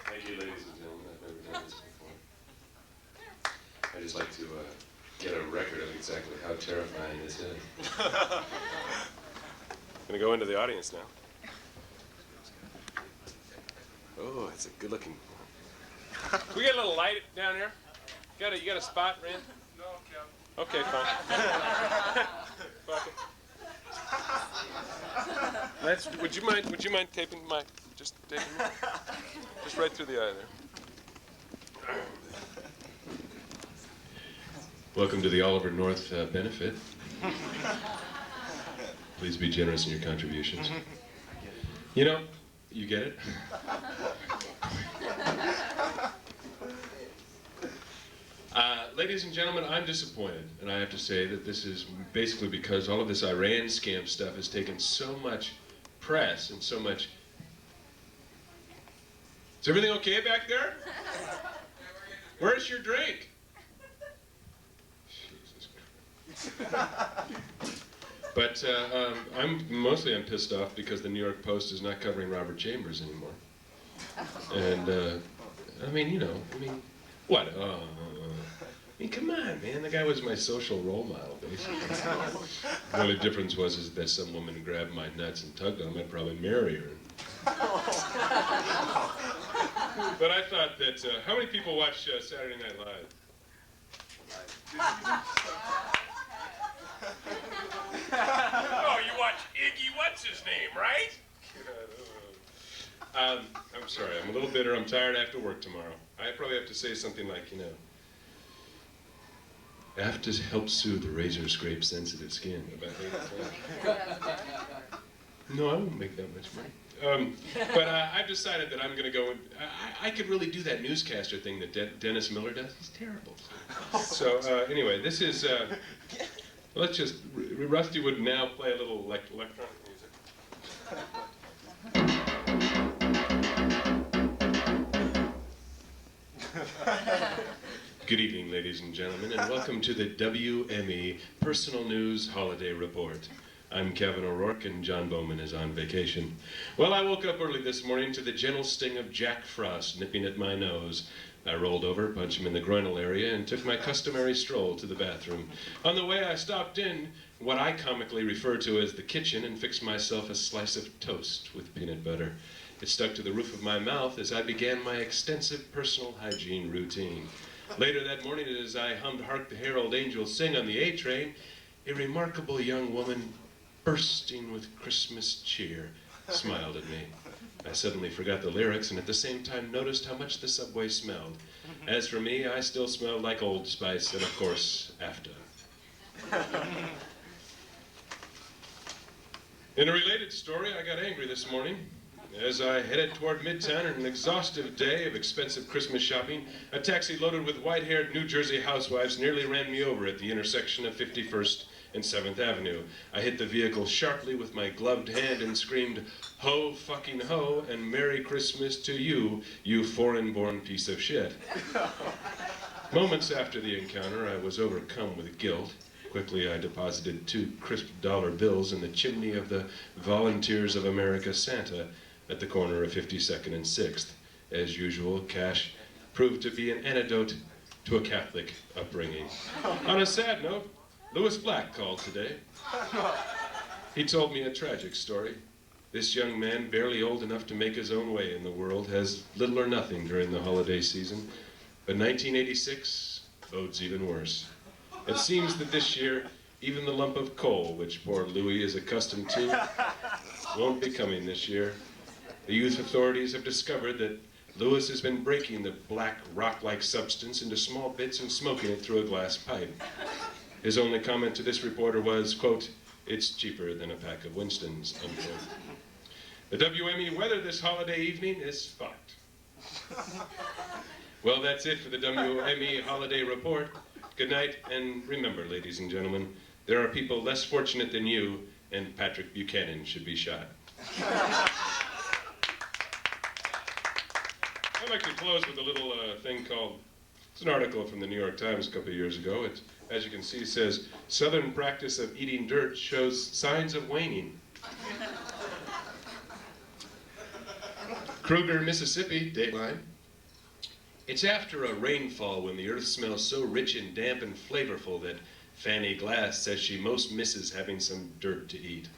Thank you, ladies and gentlemen. I've never done this before. I just like to get a record of exactly how terrifying this is. I'm going to go into the audience now. Oh, that's a good-looking one. We get a little light down here. You got a spot, Rand? No, Kevin. Okay, fine. Fuck it. Would you mind taping just taping me? Just right through the eye there. Welcome to the Oliver North benefit. Please be generous in your contributions. You know, you get it? Ladies and gentlemen, I'm disappointed, and I have to say that this is basically because all of this Iran scam stuff has taken so much press and so much... Is everything okay back there? Where's your drink? Jesus Christ. But I'm pissed off because the New York Post is not covering Robert Chambers anymore. And, what? I mean, come on, man. The guy was my social role model, basically. The only difference was that some woman grabbed my nuts and tugged on them. I'd probably marry her. But I thought that, how many people watch Saturday Night Live? Oh, you watch Iggy What's-His-Name, right? I'm sorry. I'm a little bitter. I'm tired. I have to work tomorrow. I probably have to say something like, I have to help soothe the razor scrape sensitive skin. No, I won't make that much money. But I've decided that I'm going to go. I could really do that newscaster thing that Dennis Miller does. He's terrible. So anyway, this is. Let's just. Rusty would now play a little electronic music. Good evening, ladies and gentlemen, and welcome to the WME Personal News Holiday Report. I'm Kevin O'Rourke, and John Bowman is on vacation. Well, I woke up early this morning to the gentle sting of Jack Frost nipping at my nose. I rolled over, punched him in the groinal area, and took my customary stroll to the bathroom. On the way, I stopped in what I comically refer to as the kitchen and fixed myself a slice of toast with peanut butter. It stuck to the roof of my mouth as I began my extensive personal hygiene routine. Later that morning, as I hummed Hark the Herald Angels Sing on the A train, a remarkable young woman, bursting with Christmas cheer, smiled at me. I suddenly forgot the lyrics and at the same time noticed how much the subway smelled. As for me, I still smelled like Old Spice and, of course, after. In a related story, I got angry this morning. As I headed toward Midtown in an exhaustive day of expensive Christmas shopping, a taxi loaded with white-haired New Jersey housewives nearly ran me over at the intersection of 51st and 7th Avenue. I hit the vehicle sharply with my gloved hand and screamed, "Ho fucking ho, and Merry Christmas to you, you foreign-born piece of shit." Moments after the encounter, I was overcome with guilt. Quickly, I deposited 2 crisp dollar bills in the chimney of the Volunteers of America Santa at the corner of 52nd and 6th. As usual, cash proved to be an antidote to a Catholic upbringing. On a sad note, Louis Black called today. He told me a tragic story. This young man, barely old enough to make his own way in the world, has little or nothing during the holiday season. But 1986 bodes even worse. It seems that this year, even the lump of coal, which poor Louis is accustomed to, won't be coming this year. The youth authorities have discovered that Louis has been breaking the black rock-like substance into small bits and smoking it through a glass pipe. His only comment to this reporter was, quote, "It's cheaper than a pack of Winstons," unquote. The WME weather this holiday evening is fucked. Well, that's it for the WME Holiday Report. Good night, and remember, ladies and gentlemen, there are people less fortunate than you, and Patrick Buchanan should be shot. I'd like to close with a little thing called, it's an article from the New York Times a couple of years ago. It, as you can see, says, "Southern practice of eating dirt shows signs of waning." Kruger, Mississippi, Dateline. It's after a rainfall when the earth smells so rich and damp and flavorful that Fanny Glass says she most misses having some dirt to eat.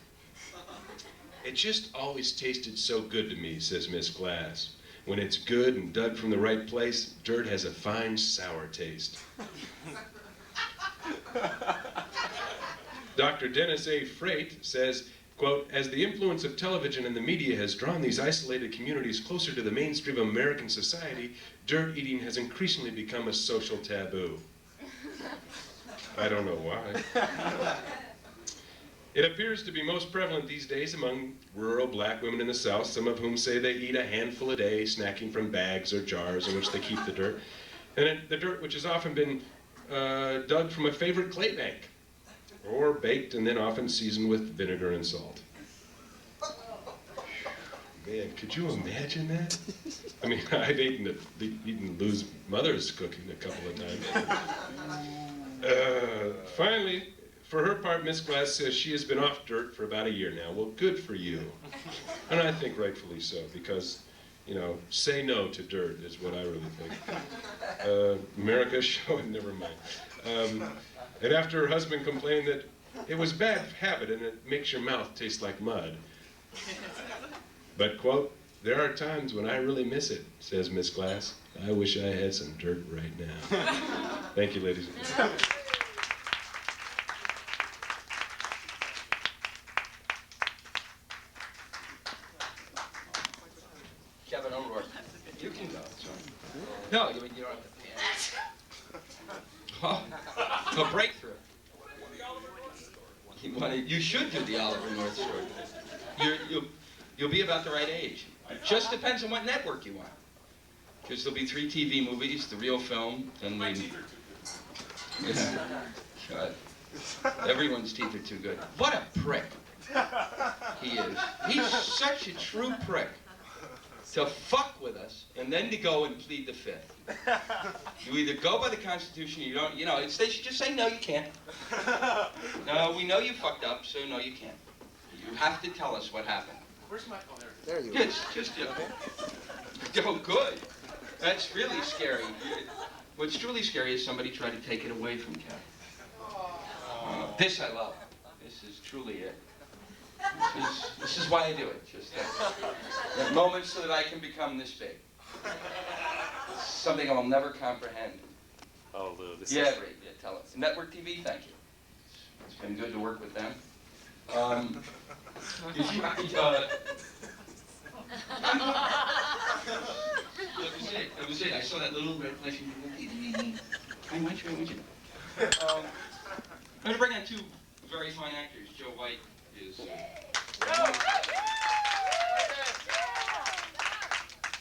"It just always tasted so good to me," says Miss Glass. "When it's good and dug from the right place, dirt has a fine, sour taste." Dr. Dennis A. Freight says, quote, "As the influence of television and the media has drawn these isolated communities closer to the mainstream of American society, dirt eating has increasingly become a social taboo." I don't know why. "It appears to be most prevalent these days among rural black women in the South, some of whom say they eat a handful a day, snacking from bags or jars in which they keep the dirt. And the dirt which has often been dug from a favorite clay bank, or baked and then often seasoned with vinegar and salt." Man, could you imagine that? I mean, I've eaten Lou's mother's cooking a couple of times. Finally, for her part, Miss Glass says she has been off dirt for about a year now. Well, good for you. And I think rightfully so, because, you know, say no to dirt is what I really think. America's showing, never mind. And after her husband complained that it was bad habit and it makes your mouth taste like mud. But, quote, "There are times when I really miss it," says Miss Glass. "I wish I had some dirt right now." Thank you, ladies and gentlemen. Kevin O'Rourke. You can go. No, you don't have to panic. Oh, a breakthrough. You should do the Oliver North story. You'll be about the right age. It just depends on what network you want. Because there'll be 3 TV movies, the real film, then the... Yeah. God. Everyone's teeth are too good. What a prick. He is. He's such a true prick. to fuck with us and then to go and plead the fifth. You either go by the Constitution or you don't, you know, they should just say, no, you can't. No, we know you fucked up, so no, you can't. You have to tell us what happened. Where's my... Oh, there you It's just, oh, good. That's really scary. What's truly scary is somebody tried to take it away from Ken. This I love. This is truly it. This is why I do it. Just that moment so that I can become this big. It's something I'll never comprehend. Oh, Lou, this Yeah, is... great. Yeah, tell us. Network TV, thank you. It's been good to work with them. That was it. I saw that little red flashing. I want you. I'm going to bring on two very fine actors. Joe White is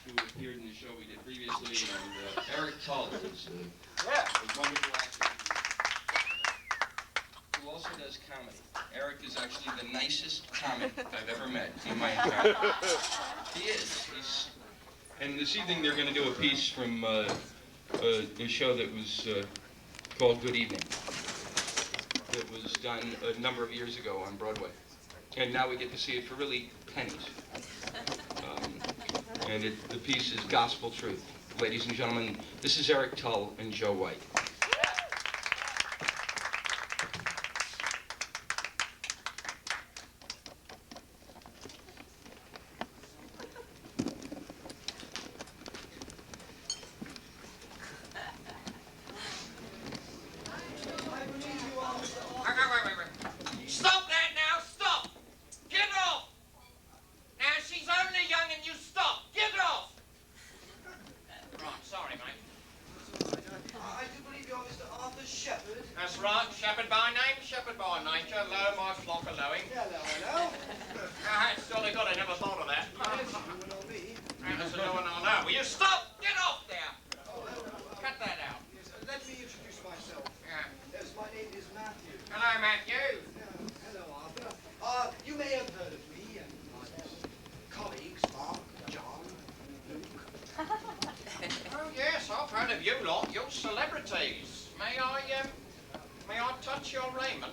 who appeared in the show we did previously, and Eric Tull is a wonderful actor who also does comedy. Eric is actually the nicest comic I've ever met in my entire life. He is. And this evening they're going to do a piece from a show that was called Good Evening. That was done a number of years ago on Broadway. And now we get to see it for really pennies. And the piece is gospel truth. Ladies and gentlemen, this is Eric Tull and Joe White. Stop that now, stop! Get off! Now, she's only young and you stop! Get off! Right, sorry, mate. I do believe you're Mr. Arthur Shepherd. That's right, shepherd by name, shepherd by nature. Lo, my flock are lowing. Hello. I had jolly good, I never thought of that. Yes, you will know me. That's the no one I know. Will you stop? Get off there! Cut that out. Yes, let me introduce myself. Yeah. Yes, my name is Matthew. Hello, Matthew. Hello, Arthur. You may have heard of me and my colleagues, Mark, John, Luke. Oh, yes, I've heard of you lot. You're celebrities. May I touch your raiment?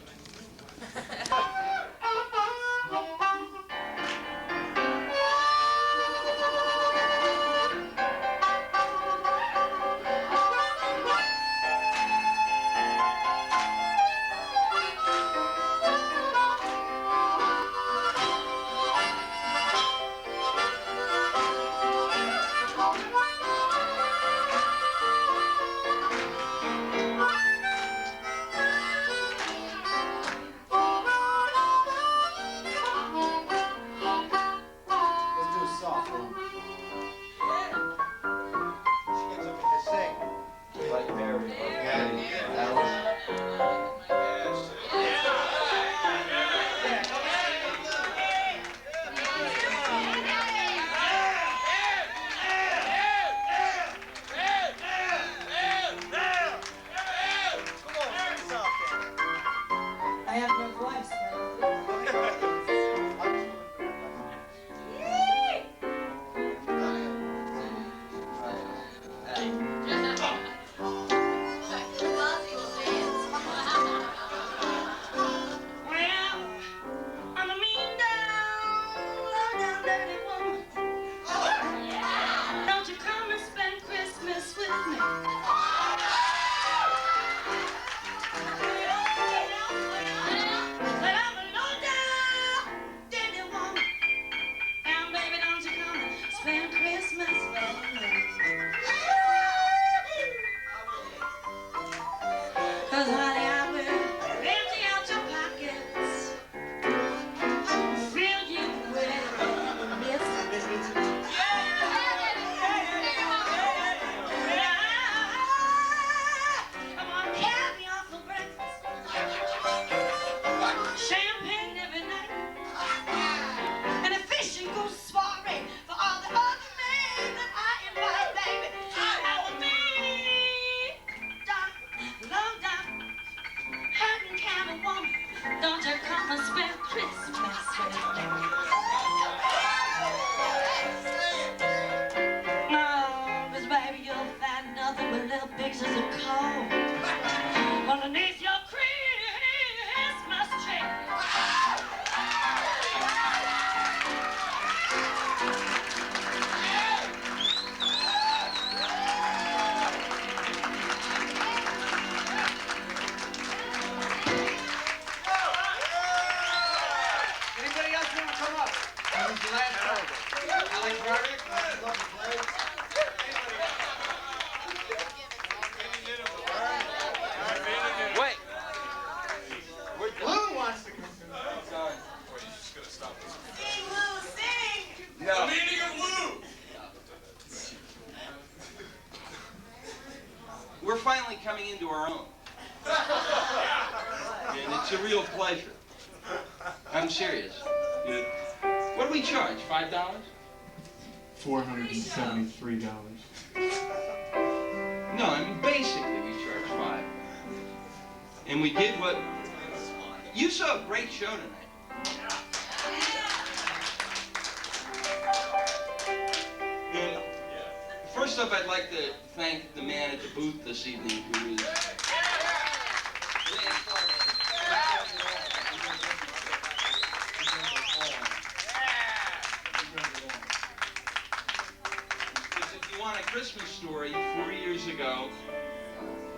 Let's do a soft one. She gets up and sing. Like Mary. I have no voice. Well, I'm a mean down, low down, dirty woman. Don't you come and spend Christmas with me? But I'm a low down, dirty woman. And baby, don't you come and spend Christmas with me? 'Cause honey, I will empty out your pockets, fill you with mystery. I'm gonna caviar for breakfast, champagne every night, and a fish and goose soiree for all the other men that I invite, baby. I will be down, low down, coming into our own. And it's a real pleasure. I'm serious. What do we charge, $5? $473. No, I mean, basically we charge $5. And we did what... You saw a great show tonight. And first up, I'd like to thank the man at the booth this evening who is... Because if you want a Christmas story, 4 years ago,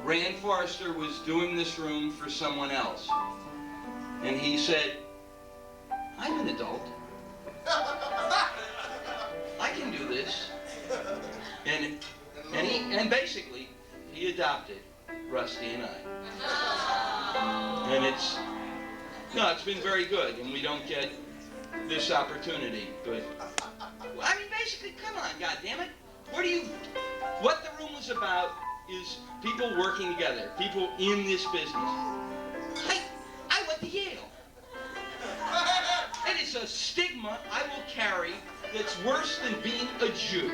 Rand Forrester was doing this room for someone else. And he said, I'm an adult. I can do this. And basically, he adopted Rusty and I. And it's been very good, and we don't get this opportunity, but, I mean, basically, come on, goddammit. What the room was about is people working together, people in this business. I went to Yale. It is a stigma I will carry that's worse than being a Jew.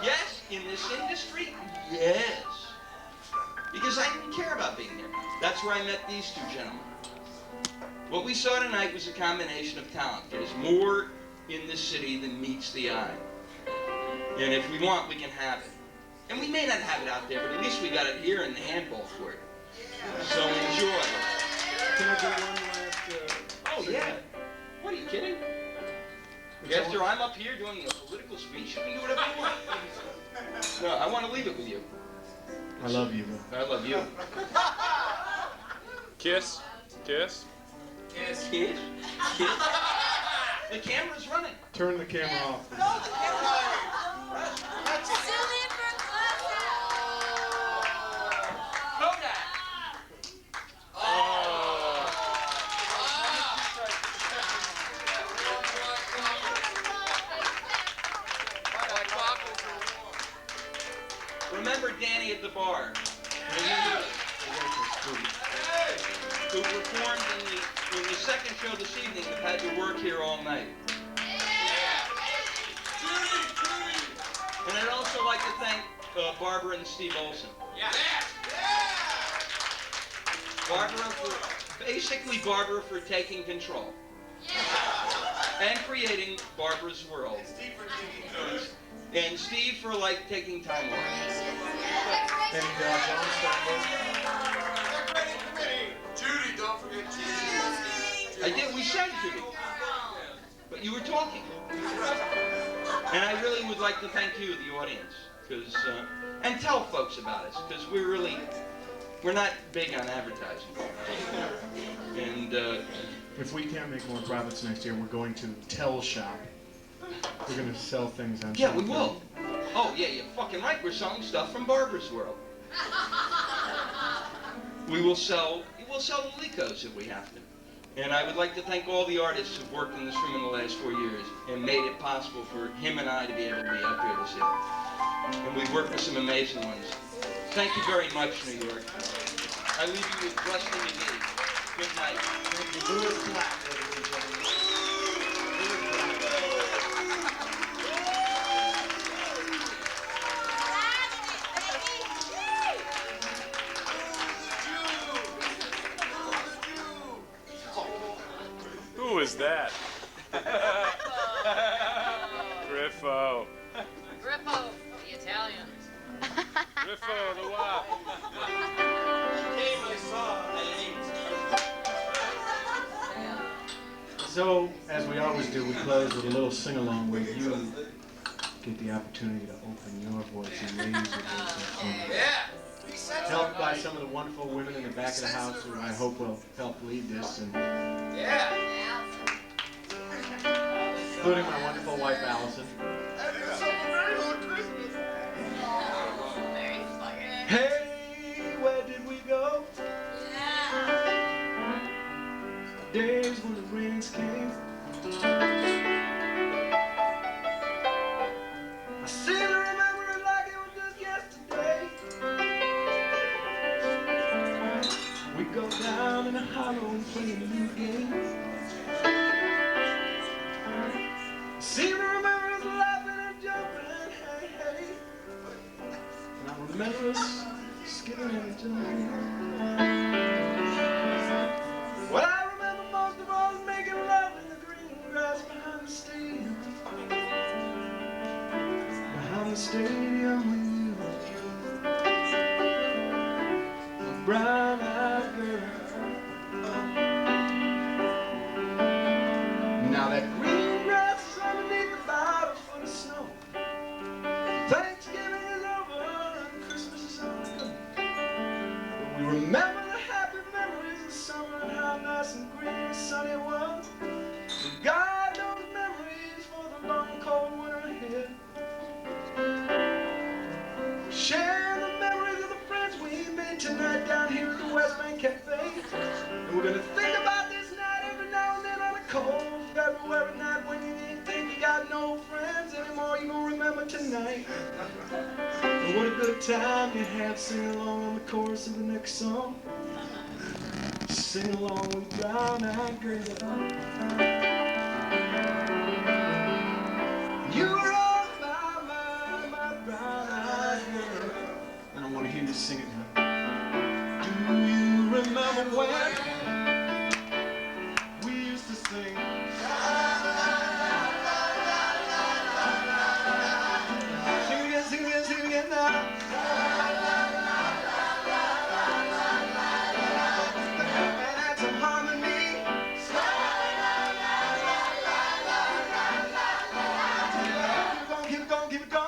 Yes, in this industry, yes. Because I didn't care about being there. That's where I met these two gentlemen. What we saw tonight was a combination of talent. There's more in this city than meets the eye. And if we want, we can have it. And we may not have it out there, but at least we got it here in the handball court. So enjoy. Can I do one last... Oh, yeah. What, are you kidding? After I'm up here doing a political speech, you can do whatever you want. No, I want to leave it with you. I love you, bro. I love you. Kiss. Kiss. Kiss. Kiss. Kiss. The camera's running. Turn the camera off. No, the camera's running. Kodak. Remember Danny at the bar, who performed in the second show this evening that had to work here all night. And I'd also like to thank Barbara and Steve Olson. Barbara for taking control. And creating Barbara's world. And Steve for taking time off. And John Steinberg. Judy, don't forget Judy. I did, we sang Judy. But you were talking. And I really would like to thank you, the audience, and tell folks about us, because we're not big on advertising. And if we can't make more profits next year, we're going to Tell Shop. We're going to sell things on yeah, we will. Oh, yeah, you're fucking right. We're selling stuff from Barbara's world. We'll sell the Licos if we have to. And I would like to thank all the artists who've worked in this room in the last 4 years and made it possible for him and I to be able to be up here this evening. And we've worked with some amazing ones. Thank you very much, New York. I leave you with Rusty Magee. Good night. Thank you. Louis Black, ladies and gentlemen. Who is that? Griffo. Griffo, the Italian. Griffo, the WAP. So, as we always do, we close with a little sing-along where you get the opportunity to open your voice and raise your voice. Helped by some of the wonderful women in the back of the house who I hope will help lead this. And including my wonderful wife, Allison. Hey, where did we go? Days when the rains came. I seem to remember it like it was piano and playing new games. Seem to remember us laughing and jumping, hey, hey. And I remember us skipping and jumping. What I remember most of all is making love in the green grass behind the stadium. Behind the stadium with you, a brown-eyed girl. Now that green grass is underneath about a foot of snow. Thanksgiving is over and Christmas is on the go. But we remember the happy memories of summer and how nice and green and sunny it was. And God knows memories for the long cold winter ahead. Share the memories of the friends we made tonight down here at the West Bank Cafe. And we're gonna think about this night every now and then on a cold February night when you didn't think you got no friends anymore. You gonna remember tonight. And what a good time you had singing along on the chorus of the next song. Sing along with brown-eyed girl. You were on my mind, my brown-eyed girl. And I want to hear you sing it now. Do you remember when we used to sing? Sing it again now. And add some harmony. Keep it going, keep it going.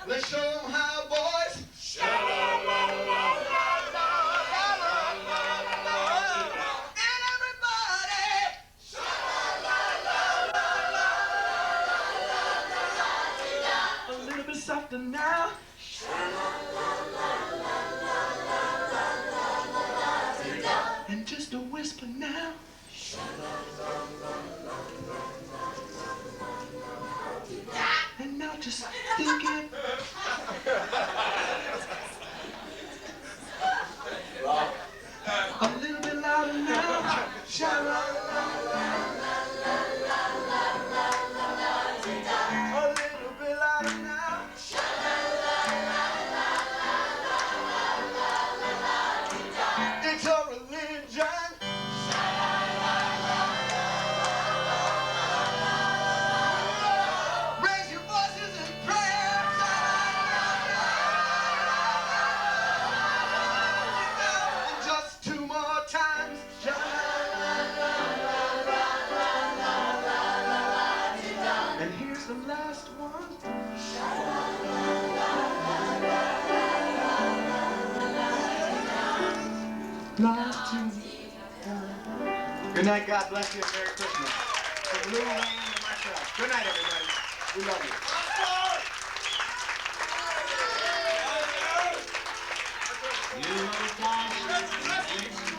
Let's show them how, boys. And everybody. A little bit softer now. And just a whisper now. And now just think it. A little bit louder now. A little bit louder now. It's a religion. Raise your voices in prayer. And just two more times. And here's the last one. Good night, God bless you, and Merry Christmas. From Lil Wayne and myself. Good night, everybody. We love you. You know,